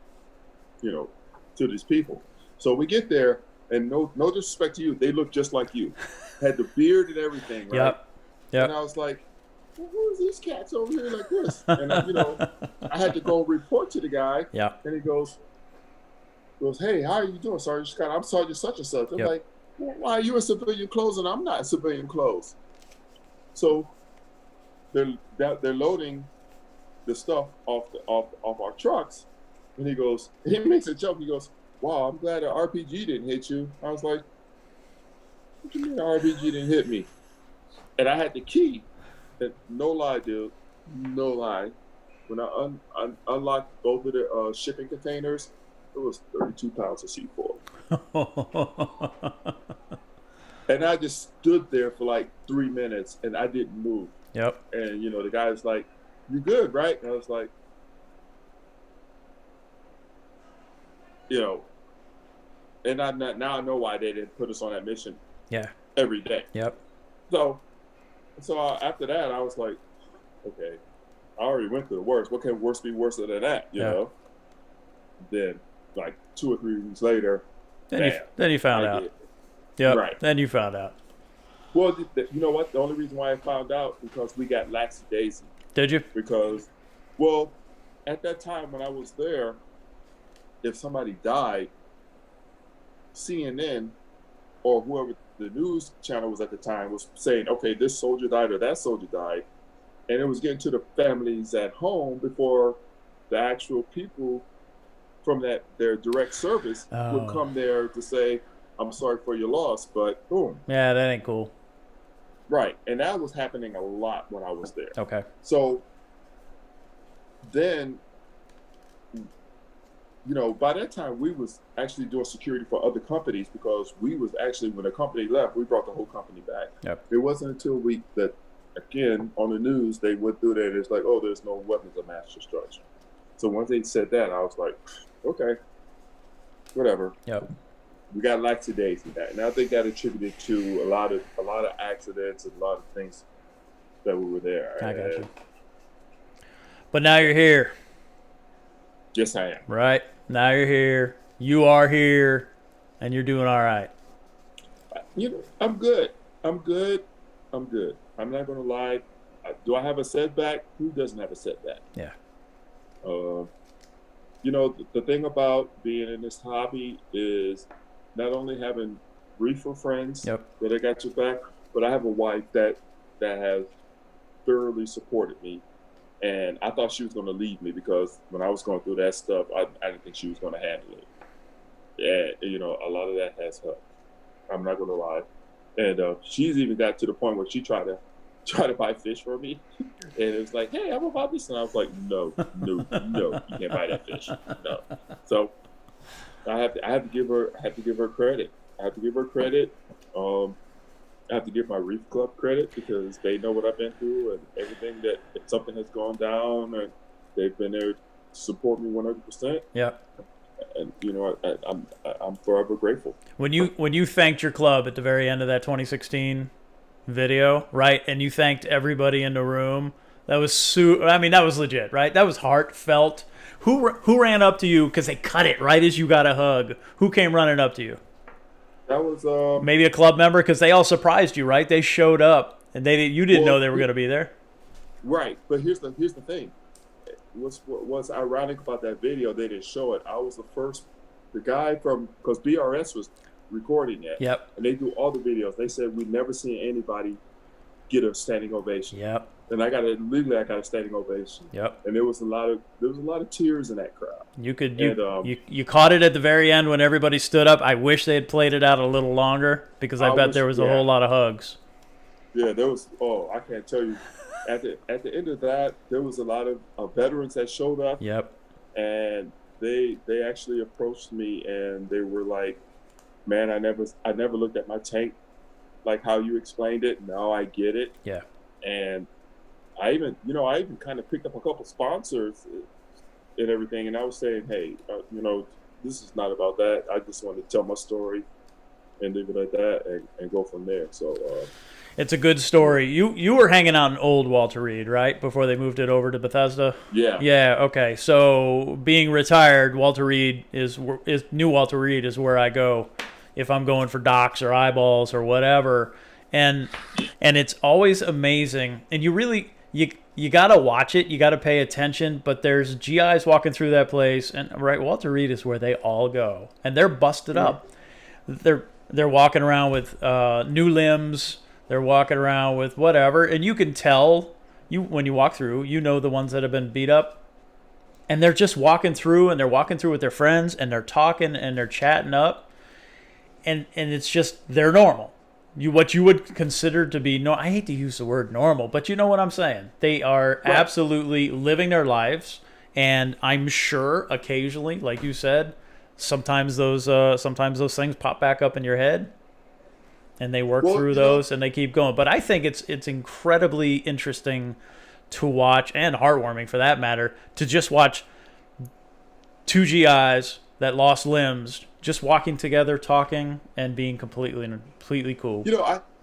Speaker 1: these people. So we get there, and no disrespect to you, they look just like you. Had the beard and everything, right?
Speaker 2: Yep.
Speaker 1: And I was like, well, who are these cats over here like this? And I had to go report to the guy.
Speaker 2: Yeah.
Speaker 1: And he goes, hey, how are you doing, Sergeant Scott? I'm Sergeant such and such. I'm like, well, why are you in civilian clothes and I'm not in civilian clothes? So they're loading the stuff off our trucks, and he makes a joke. He goes, wow, I'm glad an RPG didn't hit you. I was like, what do you mean an RPG didn't hit me? And I had the key. And no lie, dude, no lie. When I unlocked both of the shipping containers, it was 32 pounds of C4. And I just stood there for like 3 minutes, and I didn't move.
Speaker 2: Yep.
Speaker 1: And the guy was like, "You good, right?" And I was like, and now I know why they didn't put us on that mission.
Speaker 2: Yeah.
Speaker 1: Every day.
Speaker 2: Yep.
Speaker 1: So after that, I was like, okay, I already went through the worst. What can worse be worse than that? You know. Then, like 2 or 3 weeks later,
Speaker 2: then you found out. Yep. Right. Then you found out.
Speaker 1: Well, you know what? The only reason why I found out, because we got lackadaisy.
Speaker 2: Did you?
Speaker 1: Because, well, at that time when I was there, if somebody died, CNN or whoever the news channel was at the time was saying, okay, this soldier died or that soldier died. And it was getting to the families at home before the actual people from their direct service would come there to say, I'm sorry for your loss, but boom.
Speaker 2: Yeah, that ain't cool.
Speaker 1: Right. And that was happening a lot when I was there.
Speaker 2: Okay.
Speaker 1: So then, by that time, we was actually doing security for other companies, because we was actually, when the company left, we brought the whole company back.
Speaker 2: Yep.
Speaker 1: It wasn't until that, again, on the news, they went through that. It's like, oh, there's no weapons of mass destruction. So once they said that, I was like, okay, whatever.
Speaker 2: Yep.
Speaker 1: We got lackadaisy that, and I think that attributed to a lot of accidents and a lot of things that we were there.
Speaker 2: I got you. But now you're here.
Speaker 1: Yes, I am.
Speaker 2: Right. Now you're here. You are here, and you're doing all right.
Speaker 1: I'm good. I'm not going to lie. Do I have a setback? Who doesn't have a setback?
Speaker 2: Yeah.
Speaker 1: The thing about being in this hobby is not only having reefer friends that I got your back, but I have a wife that has thoroughly supported me. And I thought she was going to leave me, because when I was going through that stuff, I didn't think she was going to handle it. Yeah, a lot of that has helped. I'm not going to lie. And she's even got to the point where she tried to buy fish for me. And it was like, hey, I'm about this. And I was like, no, you can't buy that fish. No. So I have to give her credit. I have to give my Reef Club credit, because they know what I've been through and everything, that if something has gone down, and they've been there to support me 100%.
Speaker 2: Yeah.
Speaker 1: And I'm forever grateful.
Speaker 2: When you thanked your club at the very end of that 2016 video, right? And you thanked everybody in the room. That was I mean, that was legit, right? That was heartfelt. Who ran up to you because they cut it right as you got a hug? Who came running up to you?
Speaker 1: That was
Speaker 2: Maybe a club member, because they all surprised you, right? They showed up and you didn't know they were going to be there.
Speaker 1: right. But here's the thing. What's ironic about that video? They didn't show it. I was the guy from, because BRS was recording it.
Speaker 2: Yep.
Speaker 1: And they do all the videos. They said we've never seen anybody get a standing ovation.
Speaker 2: Yep.
Speaker 1: And I got a standing ovation.
Speaker 2: Yep.
Speaker 1: And there was a lot of tears in that crowd.
Speaker 2: You caught it at the very end when everybody stood up. I wish they had played it out a little longer, because I bet there was a whole lot of hugs.
Speaker 1: Yeah, there was. Oh, I can't tell you. At the end of that, there was a lot of veterans that showed up.
Speaker 2: Yep.
Speaker 1: And they actually approached me and they were like, "Man, I never looked at my tank like how you explained it. Now I get it."
Speaker 2: Yeah.
Speaker 1: And I even kind of picked up a couple sponsors and everything, and I was saying, "Hey, this is not about that. I just want to tell my story and leave it at that and go from there." So
Speaker 2: it's a good story. You were hanging out in old Walter Reed, right, before they moved it over to Bethesda?
Speaker 1: Yeah.
Speaker 2: Yeah, okay. So being retired, Walter Reed is new Walter Reed is where I go if I'm going for docs or eyeballs or whatever. And it's always amazing. And you got to watch it. You got to pay attention. But there's GIs walking through that place. And, right, Walter Reed is where they all go. And they're busted up. They're walking around with new limbs. They're walking around with whatever. And you can tell, when you walk through, the ones that have been beat up. And they're just walking through. And they're walking through with their friends. And they're talking and they're chatting up. And it's just, they're normal. What you would consider to be I hate to use the word normal, but you know what I'm saying. They are absolutely living their lives, and I'm sure occasionally, like you said, sometimes those things pop back up in your head, and they work through those and they keep going. But I think it's incredibly interesting to watch, and heartwarming for that matter, to just watch two GIs that lost limbs just walking together, talking, and being completely cool.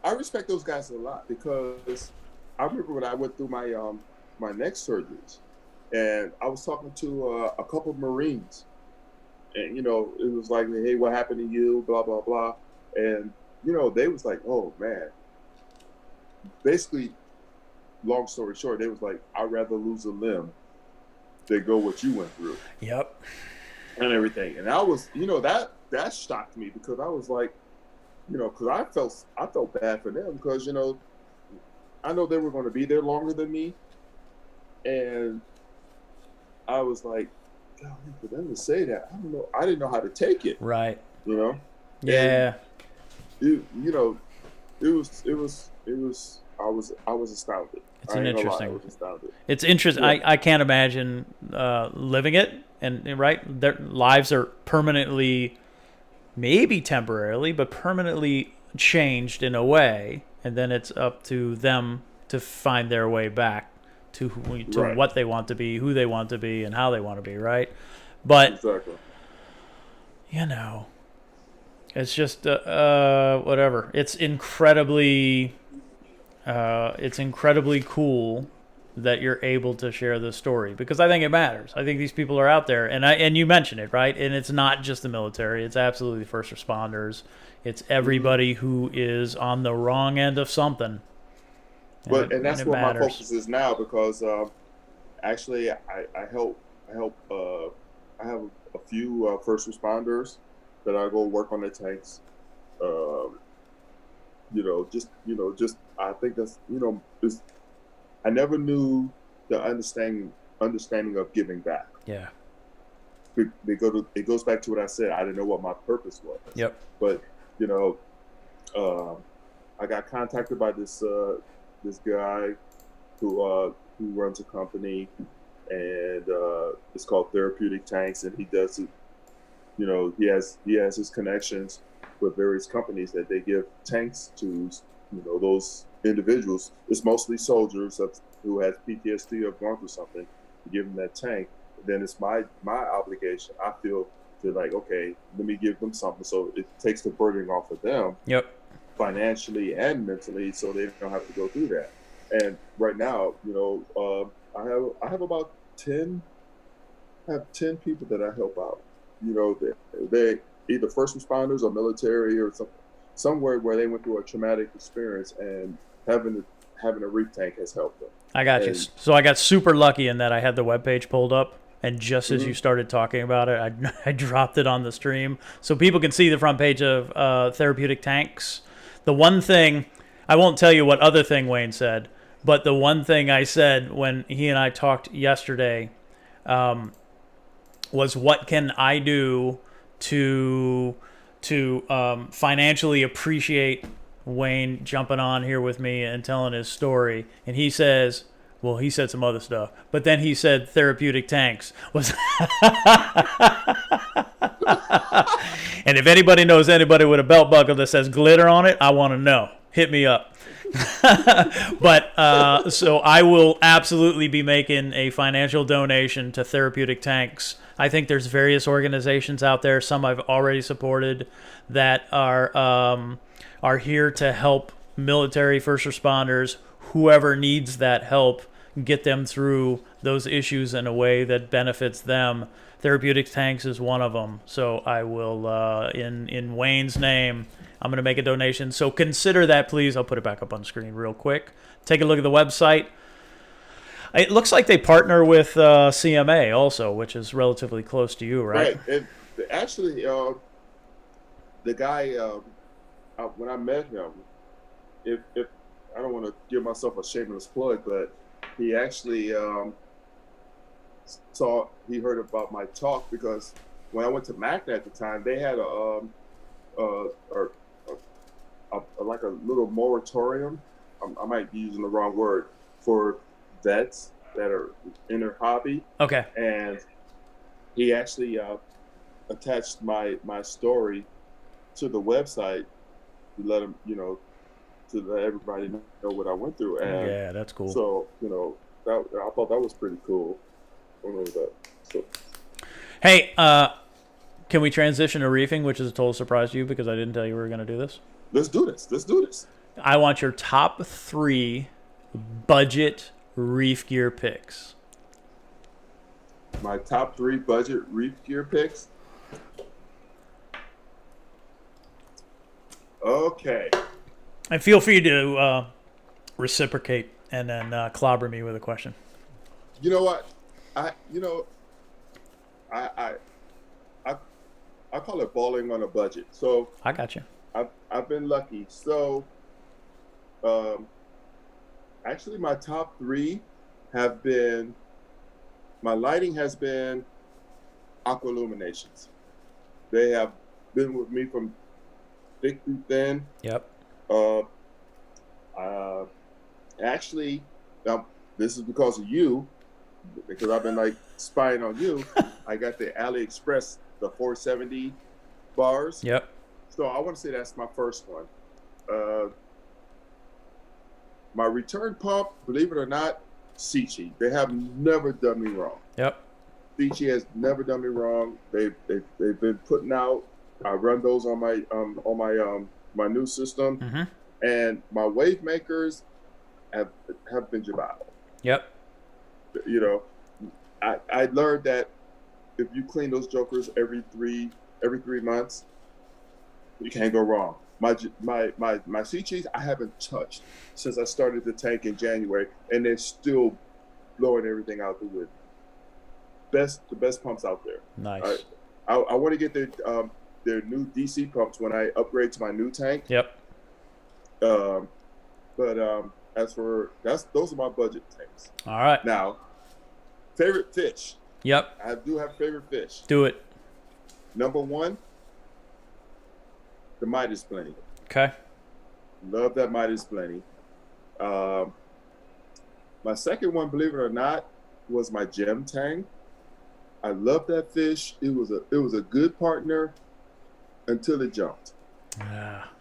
Speaker 1: I respect those guys a lot, because I remember when I went through my my neck surgeries, and I was talking to a couple of Marines, and it was like, "Hey, what happened to you?" Blah blah blah, and they was like, "Oh man." Basically, long story short, they was like, "I'd rather lose a limb than go what you went through."
Speaker 2: Yep.
Speaker 1: And everything, and I was, that shocked me, because I was like, because I felt bad for them, because I know they were going to be there longer than me, and I was like, God, for them to say that, I didn't know how to take it.
Speaker 2: Right.
Speaker 1: Yeah. And it was. I was astounded.
Speaker 2: It's interesting.
Speaker 1: I was astounded.
Speaker 2: It's interesting.
Speaker 1: Yeah.
Speaker 2: I can't imagine living it, and right, their lives are permanently, maybe temporarily, but permanently changed in a way, and then it's up to them to find their way back to
Speaker 1: right.
Speaker 2: what they want to be, who they want to be, and how they want to be, right? But
Speaker 1: exactly.
Speaker 2: It's just whatever. It's incredibly cool that you're able to share this story, because I think it matters. I think these people are out there, and you mentioned it, right? And it's not just the military; it's absolutely first responders. It's everybody who is on the wrong end of something.
Speaker 1: And that's where my focus is now, because actually I help. I have a few first responders that I go work on their tanks. Just I think that's I never knew the understanding of giving back.
Speaker 2: Yeah.
Speaker 1: It goes back to what I said. I didn't know what my purpose was.
Speaker 2: Yep.
Speaker 1: But I got contacted by this guy who runs a company, and it's called Therapeutic Tanks, and he does it. He has his connections with various companies that they give tanks to. Those individuals. It's mostly soldiers who has PTSD or gone through something. To give them that tank, then it's my obligation. I feel to, like, okay, let me give them something, so it takes the burden off of them.
Speaker 2: Yep.
Speaker 1: financially and mentally, so they don't have to go through that. And right now, I have about 10 people that I help out. They either first responders or military or somewhere where they went through a traumatic experience, and having a reef tank has helped them.
Speaker 2: I got you. So I got super lucky in that I had the webpage pulled up, and just as you started talking about it, I dropped it on the stream so people can see the front page of Therapeutic Tanks. The one thing, I won't tell you what other thing Wayne said, but the one thing I said when he and I talked yesterday was, what can I do to financially appreciate Wayne jumping on here with me and telling his story? And he says, well, he said some other stuff, but then he said Therapeutic Tanks was. And if anybody knows anybody with a belt buckle that says glitter on it, I want to know. Hit me up. But so I will absolutely be making a financial donation to Therapeutic Tanks. I think there's various organizations out there, some I've already supported, that are here to help military, first responders, whoever needs that help, get them through those issues in a way that benefits them. Therapeutic Tanks is one of them. So I will, in Wayne's name, I'm going to make a donation. So consider that, please. I'll put it back up on the screen real quick. Take a look at the website. It looks like they partner with CMA also, which is relatively close to you, right?
Speaker 1: Right. And actually, the guy, when I met him, if I don't want to give myself a shameless plug, but he actually he heard about my talk, because when I went to Magna at the time, they had like a little moratorium. I might be using the wrong word, for vets that are in their hobby.
Speaker 2: Okay.
Speaker 1: And he actually attached my story to the website to let him, to let everybody know what I went through. And
Speaker 2: yeah, that's cool.
Speaker 1: So, I thought that was pretty cool. So.
Speaker 2: Hey, can we transition to reefing, which is a total surprise to you because I didn't tell you we were going to do this?
Speaker 1: Let's do this.
Speaker 2: I want your top 3 budget reef gear picks.
Speaker 1: My top 3 budget reef gear picks? Okay.
Speaker 2: And feel free to reciprocate and then clobber me with a question.
Speaker 1: You know what? I call it balling on a budget. So
Speaker 2: I got you.
Speaker 1: I've been lucky. So actually my top 3 have been, my lighting has been Aqua Illuminations. They have been with me from thick through thin.
Speaker 2: Yep.
Speaker 1: Actually, now this is because of you, because I've been like spying on you. I got the AliExpress, the 470 bars.
Speaker 2: Yep.
Speaker 1: So I want to say that's my first one. My return pump, believe it or not, Sichi. They have never done me wrong.
Speaker 2: Yep.
Speaker 1: Sichi has never done me wrong. They've been putting out. I run those on my new system, and my wave makers have been Jabal.
Speaker 2: Yep.
Speaker 1: I learned that if you clean those jokers every 3 months, you can't go wrong. My Sichis I haven't touched since I started the tank in January, and they're still blowing everything out the window. The best pumps out there.
Speaker 2: Nice.
Speaker 1: I want to get their new DC pumps when I upgrade to my new tank.
Speaker 2: Yep.
Speaker 1: As for those are my budget tanks.
Speaker 2: All right.
Speaker 1: Now, favorite fish.
Speaker 2: Yep.
Speaker 1: I do have favorite fish.
Speaker 2: Do it.
Speaker 1: Number 1, the Midas Plenty.
Speaker 2: Okay.
Speaker 1: Love that Midas Plenty. My second one, believe it or not, was my Gem Tang. I love that fish. It was a good partner until it jumped.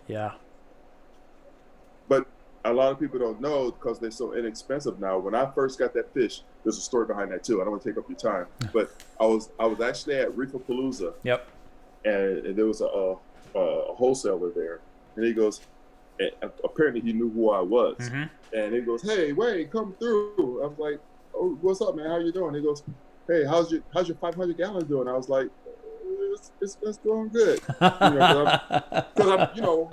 Speaker 2: Yeah.
Speaker 1: But a lot of people don't know because they're so inexpensive now. When I first got that fish, there's a story behind that too. I don't want to take up your time, but I was actually at Reef Palooza.
Speaker 2: Yep.
Speaker 1: And there was a wholesaler there, and he goes, And apparently he knew who I was.
Speaker 2: Mm-hmm.
Speaker 1: And he goes, "Hey, Wade, come through." I was like, "Oh, what's up, man? How you doing?" He goes, "Hey, how's your 500 gallons doing?" I was like, "It's doing good." Because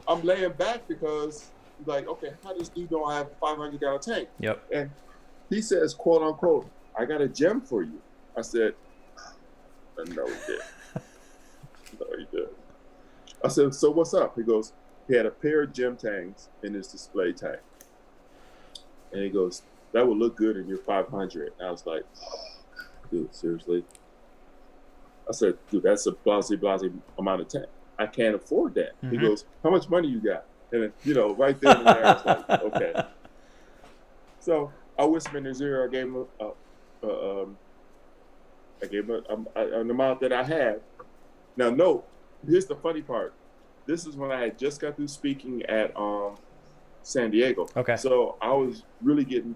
Speaker 1: I'm laying back because like, okay, how does dude know I have a 500 gallon tank?
Speaker 2: Yep.
Speaker 1: And he says, quote unquote, "I got a gem for you." I said, "No, he didn't." No, he didn't. I said, "So what's up?" He goes, he had a pair of gem tanks in his display tank. And he goes, "That would look good in your 500. And I was like, "Oh, dude, seriously?" I said, "Dude, that's a blase amount of tank. I can't afford that."
Speaker 2: Mm-hmm.
Speaker 1: He goes, "How much money you got?" And right then and there, I was like, okay. So I whispered in his ear. I gave him an amount that I had. Now, note, here's the funny part. This is when I had just got through speaking at San Diego.
Speaker 2: Okay.
Speaker 1: So I was really getting,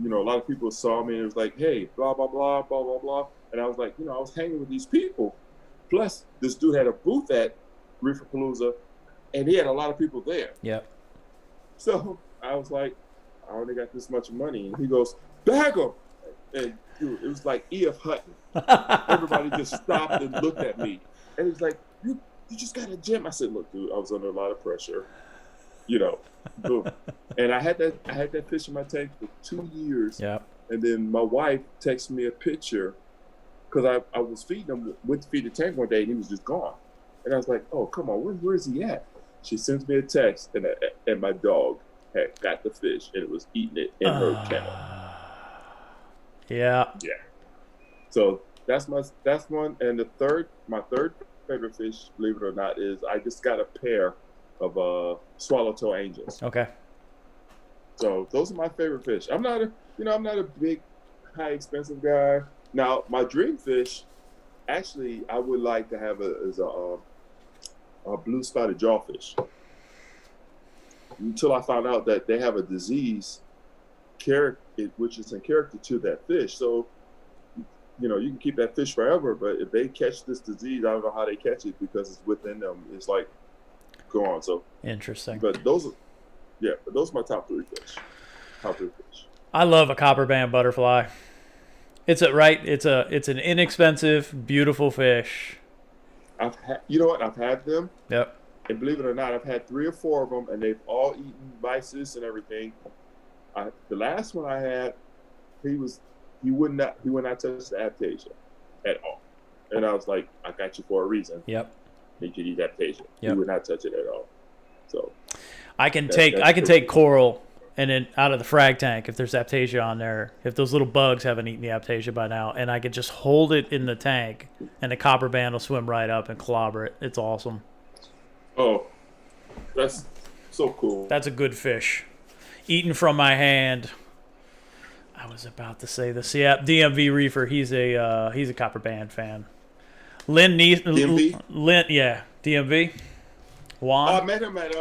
Speaker 1: a lot of people saw me and it was like, "Hey, blah, blah, blah, blah, blah, blah." And I was like, I was hanging with these people. Plus, this dude had a booth at Reef Palooza and he had a lot of people there.
Speaker 2: Yep.
Speaker 1: So I was like, "I only got this much money." And he goes, "Bag them." And dude, it was like E.F. Hutton. Everybody just stopped and looked at me. And he's like, you just got a gym." I said, "Look, dude, I was under a lot of pressure. Boom." And I had that fish in my tank for 2 years.
Speaker 2: Yeah.
Speaker 1: And then my wife texted me a picture because I was feeding him, went to feed the tank one day and he was just gone. And I was like, "Oh, come on, where is he at?" She sends me a text and my dog had got the fish and it was eating it in her kennel.
Speaker 2: Yeah.
Speaker 1: Yeah. So that's one. And my third favorite fish, believe it or not, is I just got a pair of swallowtail angels.
Speaker 2: Okay.
Speaker 1: So those are my favorite fish. I'm not a big, high expensive guy. Now my dream fish, actually, I would like to have is a blue spotted jawfish. Until I found out that they have a disease, which is in character to that fish. So, you can keep that fish forever, but if they catch this disease, I don't know how they catch it because it's within them. It's like gone. So
Speaker 2: interesting.
Speaker 1: But those are my top three fish.
Speaker 2: I love a copper band butterfly. It's an inexpensive, beautiful fish.
Speaker 1: I've had them.
Speaker 2: Yep.
Speaker 1: And believe it or not, I've had 3 or 4 of them, and they've all eaten mysis and everything. The last one I had, he would not touch the aptasia at all. And I was like, "I got you for a reason."
Speaker 2: Yep.
Speaker 1: He could eat aptasia.
Speaker 2: Yep.
Speaker 1: He would not touch it at all. So
Speaker 2: I can take coral and then out of the frag tank if there's aptasia on there, if those little bugs haven't eaten the aptasia by now, and I could just hold it in the tank and the copper band will swim right up and clobber it. It's awesome.
Speaker 1: Oh, that's so cool.
Speaker 2: That's a good fish. Eaten from my hand. I was about to say this. Yeah, DMV Reefer. He's a copper band fan.
Speaker 1: DMV?
Speaker 2: Yeah, DMV. Juan.
Speaker 1: I met him at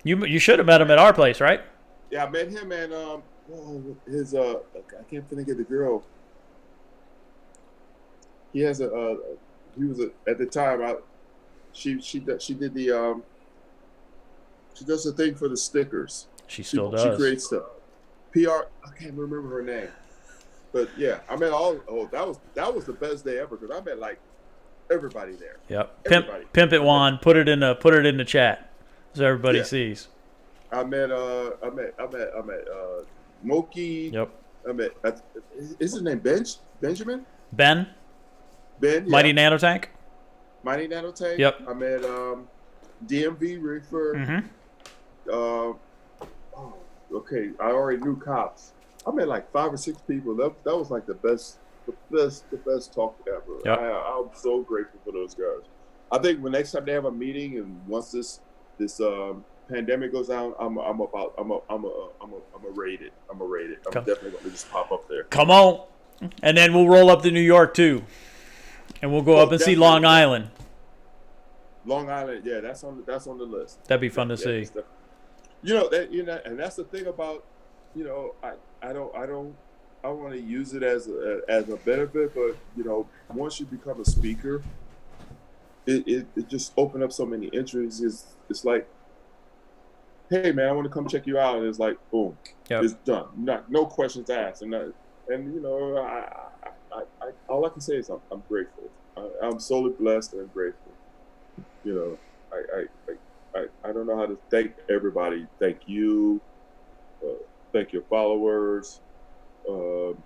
Speaker 2: You should have met him at our place, right?
Speaker 1: Yeah, I met him at his I can't think of the girl. He has at the time she did the she does the thing for the stickers.
Speaker 2: She still does.
Speaker 1: She creates stuff. PR. I can't remember her name, but yeah, I met that was the best day ever because I met like everybody there.
Speaker 2: Yep. Pimp it, Juan. Put it in the chat so everybody sees.
Speaker 1: I met Moki.
Speaker 2: Yep.
Speaker 1: I met is his name Benjamin?
Speaker 2: Ben.
Speaker 1: Yeah.
Speaker 2: Mighty Nanotank.
Speaker 1: Yep. I met DMV Reefer.
Speaker 2: Mm-hmm.
Speaker 1: Okay, I already knew cops. I met like 5 or 6 people. That was like the best talk ever.
Speaker 2: Yep.
Speaker 1: I'm so grateful for those guys. I think when next time they have a meeting and once this pandemic goes down, I'm gonna raid it. I'm definitely gonna just pop up there.
Speaker 2: Come on, and then we'll roll up to New York too, and we'll go up and see Long Island.
Speaker 1: Long Island, yeah, that's on the list.
Speaker 2: That'd be fun to see.
Speaker 1: And that's the thing about, I want to use it as a benefit, but once you become a speaker, it just opened up so many entries. It's like hey man, I want to come check you out. And it's like, boom,
Speaker 2: Yep.
Speaker 1: it's done. No questions asked. And you know, all I can say is I'm grateful. I'm solely blessed and grateful. You know, I don't know how to thank everybody. Thank you. Uh, thank your followers. Um,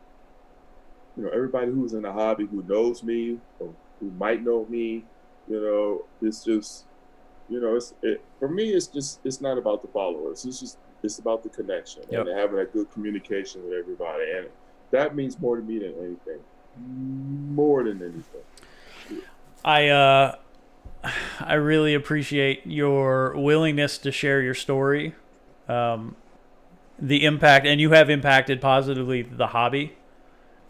Speaker 1: you know, everybody who's in the hobby who knows me or who might know me. You know, it's just, you know, for me. It's not about the followers. It's about the connection and
Speaker 2: Yep.
Speaker 1: having a good communication with everybody, and that means more to me than anything. More than anything.
Speaker 2: I I really appreciate your willingness to share your story, the impact, and you have impacted positively the hobby,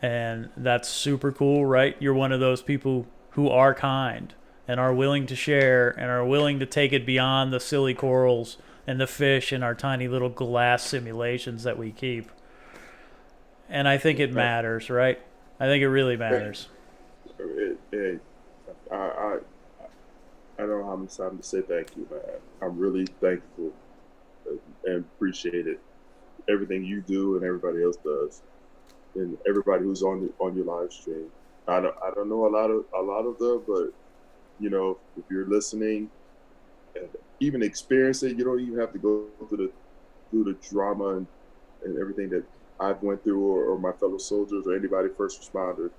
Speaker 2: and that's super cool, right? You're one of those people who are kind and are willing to share and are willing to take it beyond the silly corals and the fish in our tiny little glass simulations that we keep. And I think it matters, right? I think it really matters.
Speaker 1: It, I I don't know how many times to say thank you, man. I'm really thankful and appreciate it. Everything you do and everybody else does, and everybody who's on your live stream. I don't know a lot of them, but you know, if you're listening and even experience it, you don't even have to go through the drama and everything that I've went through, or my fellow soldiers or anybody first responder.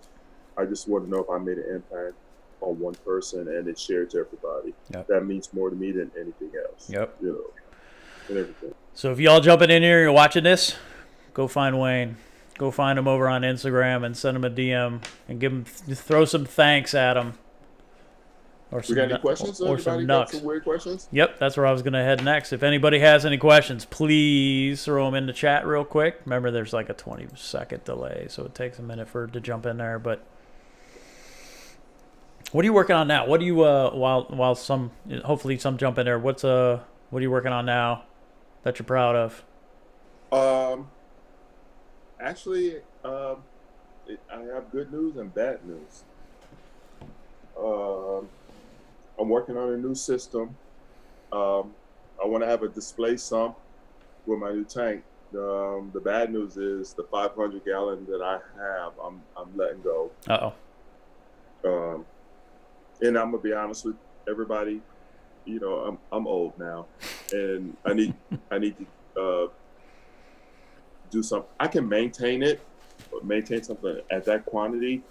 Speaker 1: I just want to know if I made an impact on one person and it shared to everybody.
Speaker 2: Yep.
Speaker 1: That means more to me than anything else.
Speaker 2: Yep.
Speaker 1: You know, and everything.
Speaker 2: So if y'all jumping in here and you're watching this, go find Wayne. Go find him over on Instagram and send him a DM and throw some thanks at him.
Speaker 1: Or we got any questions?
Speaker 2: Or some nucks.
Speaker 1: Some weird questions?
Speaker 2: Yep, that's where I was going to head next. If anybody has any questions, please throw them in the chat real quick. Remember, there's like a 20-second delay, so it takes a minute for it to jump in there. But what are you working on now? What do you while some hopefully some jump in there? What are you working on now that you're proud of?
Speaker 1: Actually, I have good news and bad news. I'm working on a new system. I want to have a display sump with my new tank. The bad news is the 500 gallon that I have, I'm letting go. And I'm gonna be honest with everybody. You know, I'm old now, and I need to do something. I can maintain something at that quantity,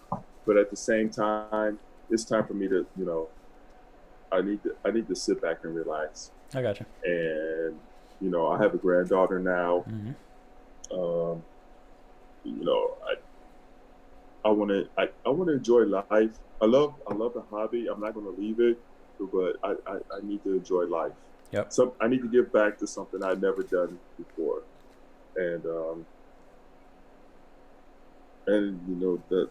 Speaker 1: but at the same time, it's time for me to, you know, I need to sit back and relax.
Speaker 2: I got you.
Speaker 1: And you know, I have a granddaughter now.
Speaker 2: Mm-hmm.
Speaker 1: You know, I want to enjoy life. I love the hobby. I'm not going to leave it, but I need to enjoy life.
Speaker 2: Yep.
Speaker 1: So I need to give back to something I've never done before, and you know that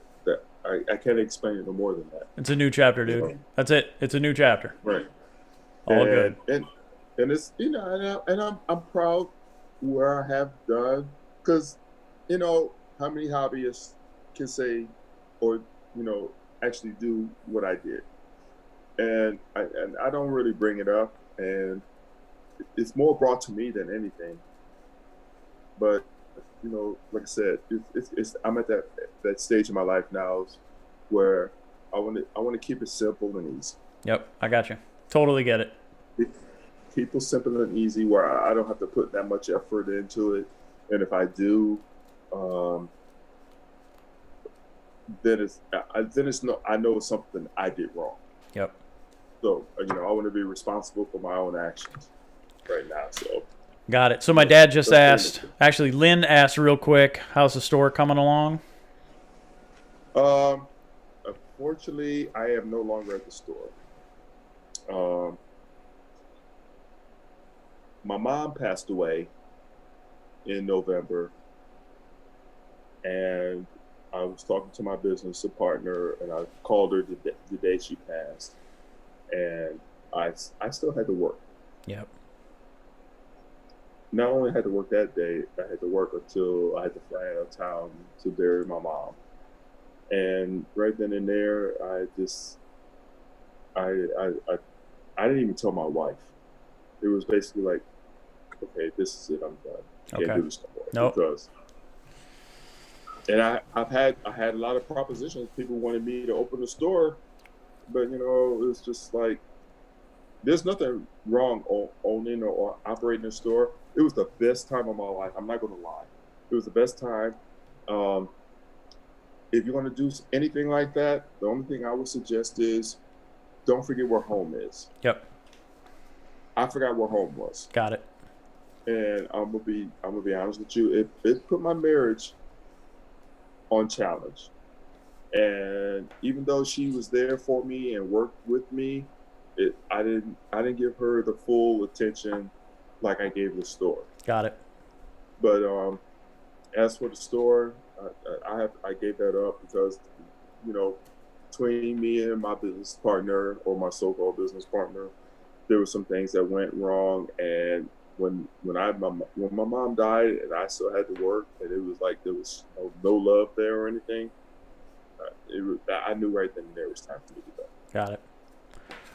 Speaker 1: I can't explain it no more than that.
Speaker 2: It's a new chapter, dude. You know? That's it. It's a new chapter.
Speaker 1: Right.
Speaker 2: All good.
Speaker 1: And it's, you know, and I'm proud where I have done, because you know how many hobbyists can say or you know actually do what I did, and I don't really bring it up, and it's more brought to me than anything. But you know, like I said, I'm at that stage in my life now where I want to keep it simple and easy.
Speaker 2: Yep, I got you. Totally get it.
Speaker 1: Keep it simple and easy where I don't have to put that much effort into it, and if I do, then it's no, I know it's something I did wrong.
Speaker 2: Yep.
Speaker 1: So you know, I want to be responsible for my own actions right now. So.
Speaker 2: Got it. So my dad just asked, actually Lynn asked real quick, how's the store coming along?
Speaker 1: Unfortunately, I am no longer at the store. My mom passed away in November, and I was talking to my business partner, and I called her the day she passed, and I still had to work.
Speaker 2: Yep.
Speaker 1: Not only had to work that day, I had to work until I had to fly out of town to bury my mom. And right then and there, I didn't even tell my wife. It was basically like, okay, this is it. I'm done.
Speaker 2: Okay.
Speaker 1: Can't do this no more.
Speaker 2: Nope.
Speaker 1: Because, and I had a lot of propositions. People wanted me to open a store, but it's just like there's nothing wrong owning or operating a store. It was the best time of my life. I'm not going to lie. It was the best time. If you're going to do anything like that, the only thing I would suggest is don't forget where home is.
Speaker 2: Yep.
Speaker 1: I forgot where home was.
Speaker 2: Got it.
Speaker 1: And I'm gonna be honest with you. It put my marriage on challenge. And even though she was there for me and worked with me, I didn't give her the full attention like I gave the store.
Speaker 2: Got it.
Speaker 1: But as for the store, I gave that up because between me and my business partner, or my so-called business partner, there were some things that went wrong. And when my mom died and I still had to work, and it was like there was no love there or anything, I knew right then and there was time for me to go.
Speaker 2: Got it.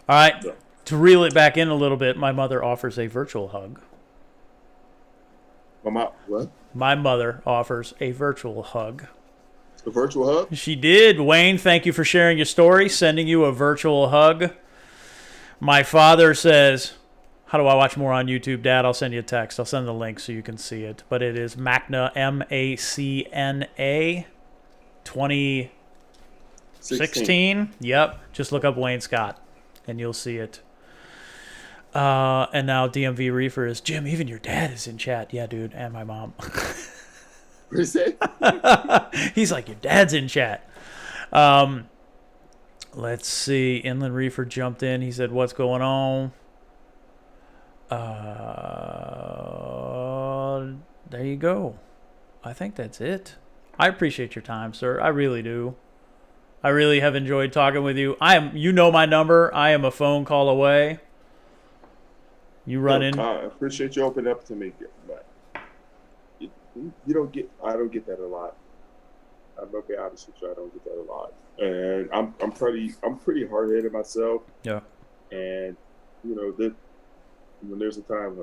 Speaker 2: All right. So, to reel it back in a little bit, my mother offers a virtual hug.
Speaker 1: What?
Speaker 2: My mother offers a virtual hug.
Speaker 1: A virtual hug?
Speaker 2: She did. Wayne, thank you for sharing your story. Sending you a virtual hug. My father says, how do I watch more on YouTube, Dad? I'll send you a text. I'll send the link so you can see it. But it is Magna, MACNA 2016. Yep. Just look up Wayne Scott and you'll see it. And now DMV Reefer is, Jim, even your dad is in chat. Yeah, dude, and my mom.
Speaker 1: What is it?
Speaker 2: He's like, your dad's in chat. Let's see. Inland Reefer jumped in. He said, what's going on? There you go. I think that's it. I appreciate your time, sir. I really do. I really have enjoyed talking with you. You know my number. I am a phone call away. You run in.
Speaker 1: I appreciate you opening up to me, but I don't get that a lot. I'm gonna be honest with you, I don't get that a lot, and I'm pretty hard headed myself.
Speaker 2: Yeah.
Speaker 1: And that when there's a time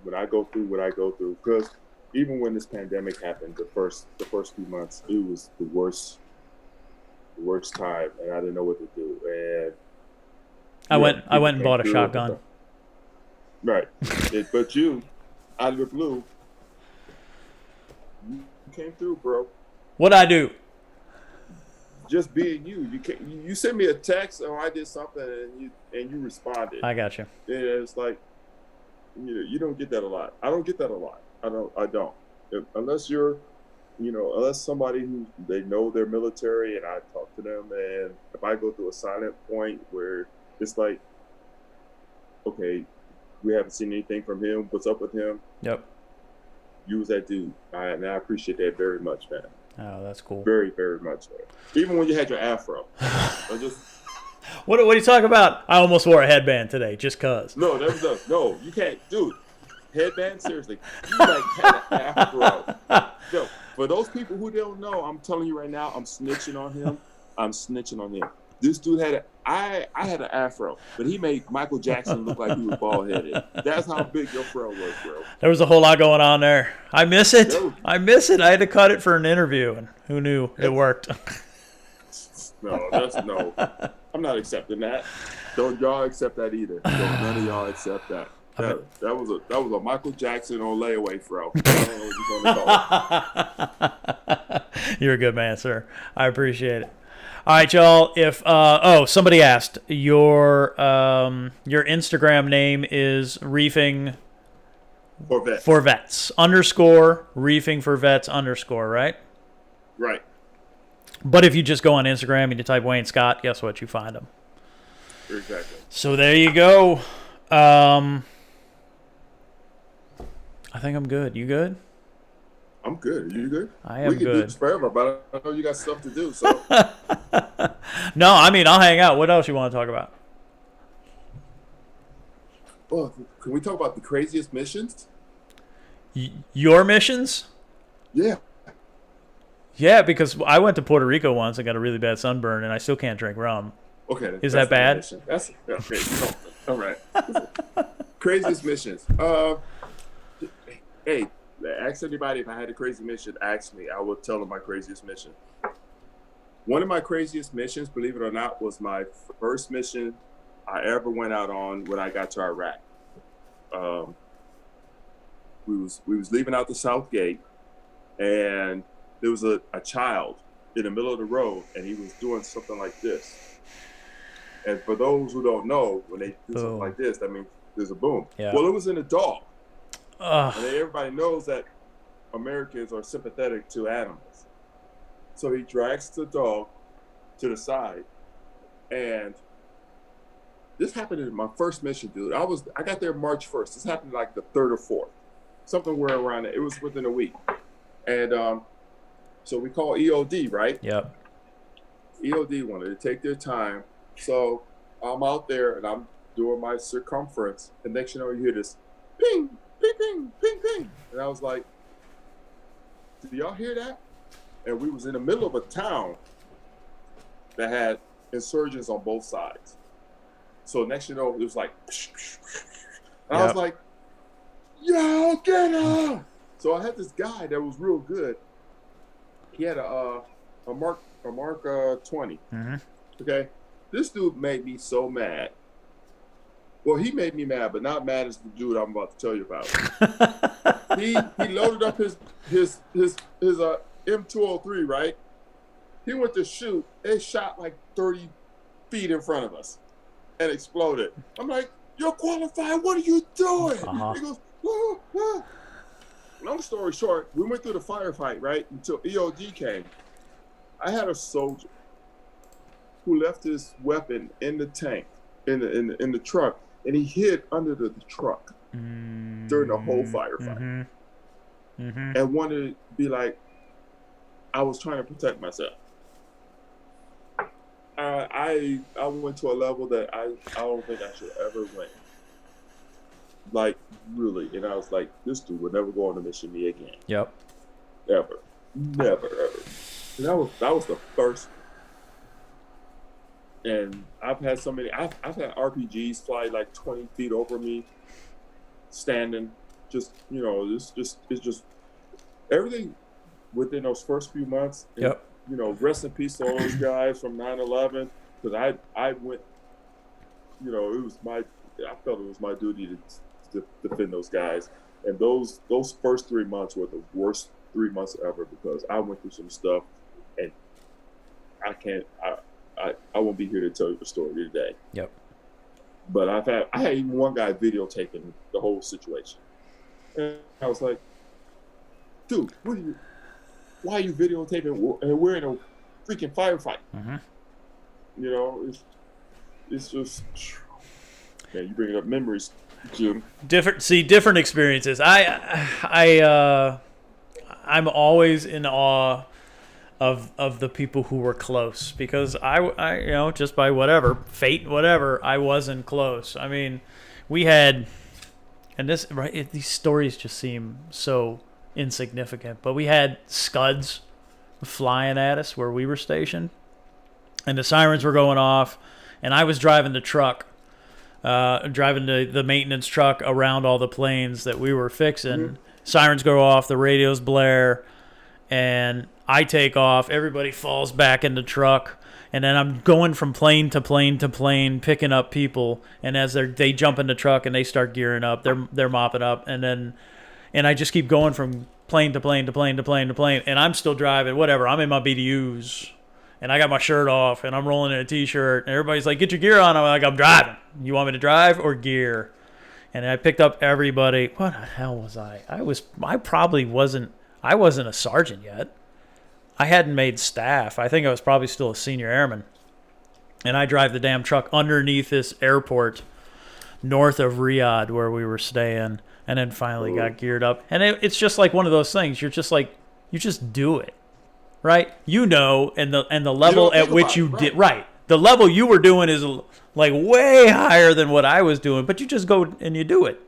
Speaker 1: when I go through what I go through, because even when this pandemic happened, the first few months, it was the worst time, and I didn't know what to do. And
Speaker 2: I went and bought a shotgun.
Speaker 1: Right. But you, out of the blue, you came through, bro.
Speaker 2: What'd I do?
Speaker 1: Just being you. You sent me a text, or I did something, and you responded.
Speaker 2: I got you.
Speaker 1: And it's like, you don't get that a lot. I don't get that a lot. I don't. Unless you're, unless somebody who they know they're military, and I talk to them, and if I go through a silent point where it's like, okay, we haven't seen anything from him. What's up with him?
Speaker 2: Yep.
Speaker 1: You was that dude. And I appreciate that very much, man.
Speaker 2: Oh, that's cool.
Speaker 1: Very, very much, man. Even when you had your afro.
Speaker 2: What are you talking about? I almost wore a headband today, just cause.
Speaker 1: No, you can't, dude. Headband, seriously. You like had an afro. Yo, for those people who don't know, I'm telling you right now, I'm snitching on him. This dude I had an afro, but he made Michael Jackson look like he was bald-headed. That's how big your fro was, bro.
Speaker 2: There was a whole lot going on there. I miss it. I had to cut it for an interview, and who knew it worked.
Speaker 1: No. I'm not accepting that. Don't y'all accept that either. Don't none of y'all accept that. That was a Michael Jackson on layaway fro.
Speaker 2: You're a good man, sir. I appreciate it. All right, y'all. If somebody asked, your Instagram name is Reefing for Vets _ Reefing for Vets _ right?
Speaker 1: Right.
Speaker 2: But if you just go on Instagram and you type Wayne Scott, guess what? You find him.
Speaker 1: Exactly.
Speaker 2: So there you go. I think I'm good. You good?
Speaker 1: I'm good. Are you good?
Speaker 2: I am good.
Speaker 1: We can do this forever, but I know you got stuff to do. So.
Speaker 2: No, I mean, I'll hang out. What else you want to talk about?
Speaker 1: Well, can we talk about the craziest missions?
Speaker 2: Your missions?
Speaker 1: Yeah.
Speaker 2: Yeah, because I went to Puerto Rico once and got a really bad sunburn, and I still can't drink rum.
Speaker 1: Okay.
Speaker 2: Is that bad?
Speaker 1: That's okay. All right. Craziest missions. Hey, ask anybody if I had a crazy mission. Ask me. I will tell them my craziest mission. One of my craziest missions, believe it or not, was my first mission I ever went out on when I got to Iraq. We was leaving out the South Gate, and there was a child in the middle of the road, and he was doing something like this. And for those who don't know, when they do something like this, that means there's a boom.
Speaker 2: Yeah.
Speaker 1: Well, it was in a dog. And everybody knows that Americans are sympathetic to animals. So he drags the dog to the side, and this happened in my first mission, dude. I got there March 1st. This happened like the 3rd or 4th, something where around it. It was within a week, and so we call EOD, right?
Speaker 2: Yep.
Speaker 1: EOD wanted to take their time, so I'm out there and I'm doing my circumference, and next you know you hear this ping, ping, ping, ping, ping, and I was like, "Did y'all hear that?" And we was in the middle of a town that had insurgents on both sides. So next you know, it was like, and I was like, "Yo, get up!" So I had this guy that was real good. He had a Mark 20.
Speaker 2: Mm-hmm.
Speaker 1: Okay, this dude made me so mad. Well, he made me mad, but not mad as the dude I'm about to tell you about. He loaded up his M203, right? He went to shoot. It shot like 30 feet in front of us and exploded. I'm like, "You're qualified. What are you doing?" He goes, "Whoa, whoa." Long story short, we went through the firefight, right, until EOD came. I had a soldier who left his weapon in the tank, in the truck, and he hid under the truck during the whole firefight, and wanted to be like, I was trying to protect myself. I went to a level that I don't think I should ever went. Like, really. And I was like, this dude would never go on a mission me again.
Speaker 2: Yep.
Speaker 1: Ever. Never, ever. And that was the first. And I've had so many, I've had RPGs fly like 20 feet over me, standing. Just, you know, it's just everything within those first few months. And,
Speaker 2: yep.
Speaker 1: You know, rest in peace to all those guys from 9/11. Because I went, you know, I felt it was my duty to defend those guys. And those first 3 months were the worst 3 months ever, because I went through some stuff, and I won't be here to tell you the story today.
Speaker 2: Yep.
Speaker 1: But I had even one guy videotaping the whole situation. And I was like, dude, why are you videotaping? And we're in a freaking firefight. You know, it's just, man, you bring up memories, Jim.
Speaker 2: Different experiences. I'm always in awe of the people who were close, because I you know, just by whatever fate, whatever, I wasn't close. I mean, we had, and this right, these stories just seem so insignificant, but we had Scuds flying at us where we were stationed, and the sirens were going off, and I was driving the truck, driving the maintenance truck around all the planes that we were fixing. Sirens go off, the radios blare, and I take off. Everybody falls back in the truck, and then I'm going from plane to plane to plane, picking up people. And as they jump in the truck and they start gearing up, they're mopping up, and I just keep going from plane to plane to plane to plane to plane, and I'm still driving. Whatever, I'm in my BDUs, and I got my shirt off, and I'm rolling in a t-shirt, and everybody's like, "Get your gear on." I'm like, "I'm driving. You want me to drive or gear?" And I picked up everybody. What the hell was I? I wasn't a sergeant yet. I hadn't made staff. I think I was probably still a senior airman. And I drive the damn truck underneath this airport north of Rehab where we were staying, and then finally got geared up. And it's just like one of those things. You're just like, you just do it, right? You know, and the level at which you did, right. The level you were doing is like way higher than what I was doing, but you just go and you do it.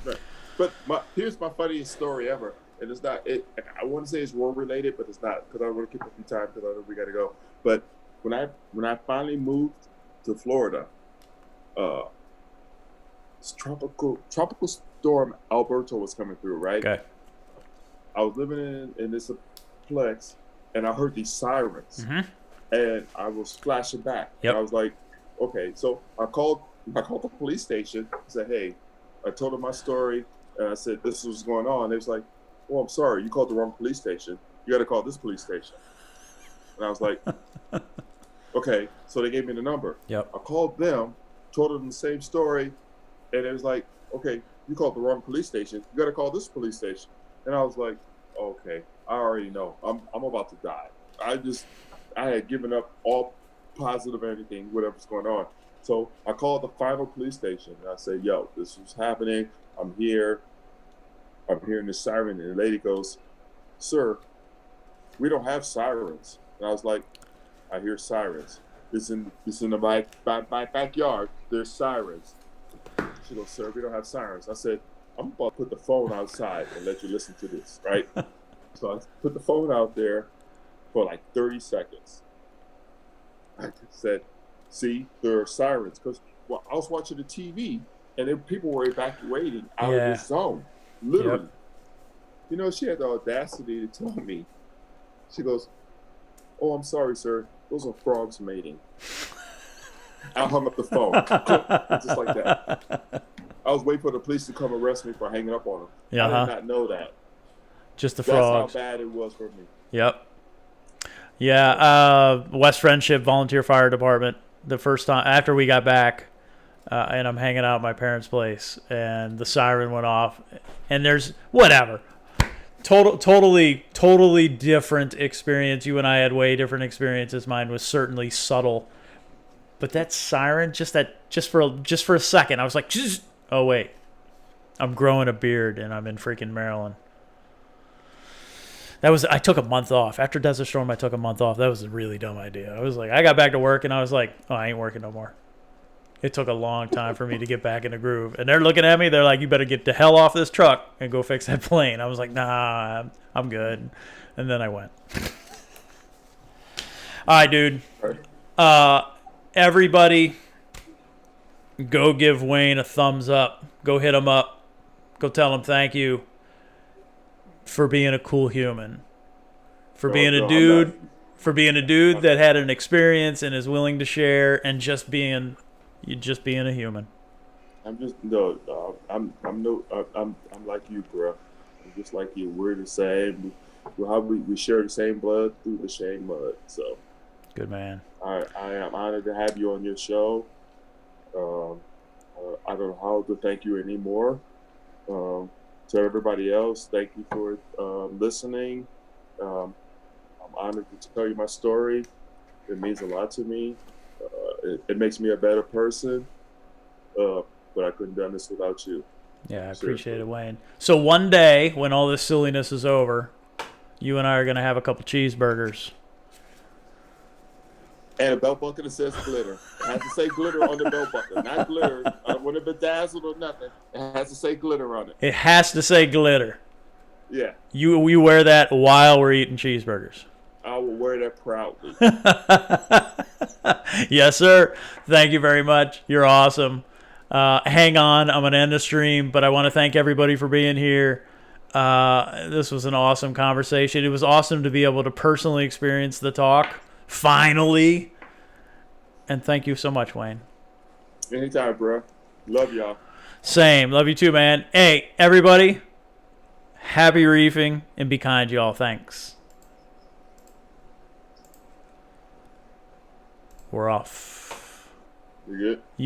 Speaker 1: Right. But here's my funniest story ever. And it's not, I want to say it's war related, but it's not, because I want to keep a few time because I know we got to go. But when I finally moved to Florida, tropical storm Alberto was coming through, right?
Speaker 2: Okay.
Speaker 1: I was living in this plex, and I heard these sirens, and I was flashing back.
Speaker 2: Yep.
Speaker 1: And I was like, okay. So I called the police station. I said, hey, I told them my story, and I said this was going on. They was like, oh, I'm sorry, you called the wrong police station. You got to call this police station. And I was like, okay. So they gave me the number.
Speaker 2: Yep.
Speaker 1: I called them, told them the same story, and it was like, okay, you called the wrong police station. You got to call this police station. And I was like, okay, I already know. I'm about to die. I had given up all positive anything, whatever's going on. So I called the final police station, and I said, yo, this was happening. I'm here. I'm hearing the siren. And the lady goes, sir, we don't have sirens. And I was like, I hear sirens. It's in my backyard. There's sirens. She goes, sir, we don't have sirens. I said, I'm about to put the phone outside and let you listen to this, right? So I put the phone out there for like 30 seconds. I said, see, there are sirens. Because I was watching the TV, and then people were evacuating out of this zone. Literally. Yep. You know, she had the audacity to tell me. She goes, oh, I'm sorry, sir. Those are frogs mating. I hung up the phone. Just like that. I was waiting for the police to come arrest me for hanging up on them. I did not know that.
Speaker 2: Just the frogs.
Speaker 1: That's how bad it was for me.
Speaker 2: Yep. Yeah. West Friendship Volunteer Fire Department. The first time after we got back, and I'm hanging out at my parents' place, and the siren went off, and there's whatever. Totally different experience. You and I had way different experiences. Mine was certainly subtle, but that siren, just for a second, I was like, oh wait, I'm growing a beard and I'm in freaking Maryland. I took a month off after Desert Storm. I took a month off. That was a really dumb idea. I was like, I got back to work and I was like, oh, I ain't working no more. It took a long time for me to get back in the groove. And they're looking at me. They're like, you better get the hell off this truck and go fix that plane. I was like, nah, I'm good. And then I went. All right, dude. Everybody, go give Wayne a thumbs up. Go hit him up. Go tell him thank you for being a cool human. For being a dude that had an experience and is willing to share and just being a human.
Speaker 1: I'm like you, bro. I'm just like you. We're the same. We share the same blood through the same mud. So,
Speaker 2: good man.
Speaker 1: I am honored to have you on your show. I don't know how to thank you anymore. To everybody else, thank you for listening. I'm honored to tell you my story. It means a lot to me. It makes me a better person, but I couldn't have done this without you.
Speaker 2: Yeah, I appreciate it, Wayne. So one day, when all this silliness is over, you and I are going to have a couple cheeseburgers.
Speaker 1: And a belt buckle that says glitter. It has to say glitter on the belt buckle, not glitter. I don't want it bedazzled or nothing. It has to say glitter on it.
Speaker 2: It has to say glitter.
Speaker 1: Yeah.
Speaker 2: We wear that while we're eating cheeseburgers.
Speaker 1: I will wear that proudly.
Speaker 2: Yes, sir. Thank you very much. You're awesome. Hang on. I'm going to end the stream, but I want to thank everybody for being here. This was an awesome conversation. It was awesome to be able to personally experience the talk, finally. And thank you so much, Wayne.
Speaker 1: Anytime, bro. Love y'all.
Speaker 2: Same. Love you too, man. Hey, everybody. Happy reefing and be kind, y'all. Thanks. We're off.
Speaker 1: You good?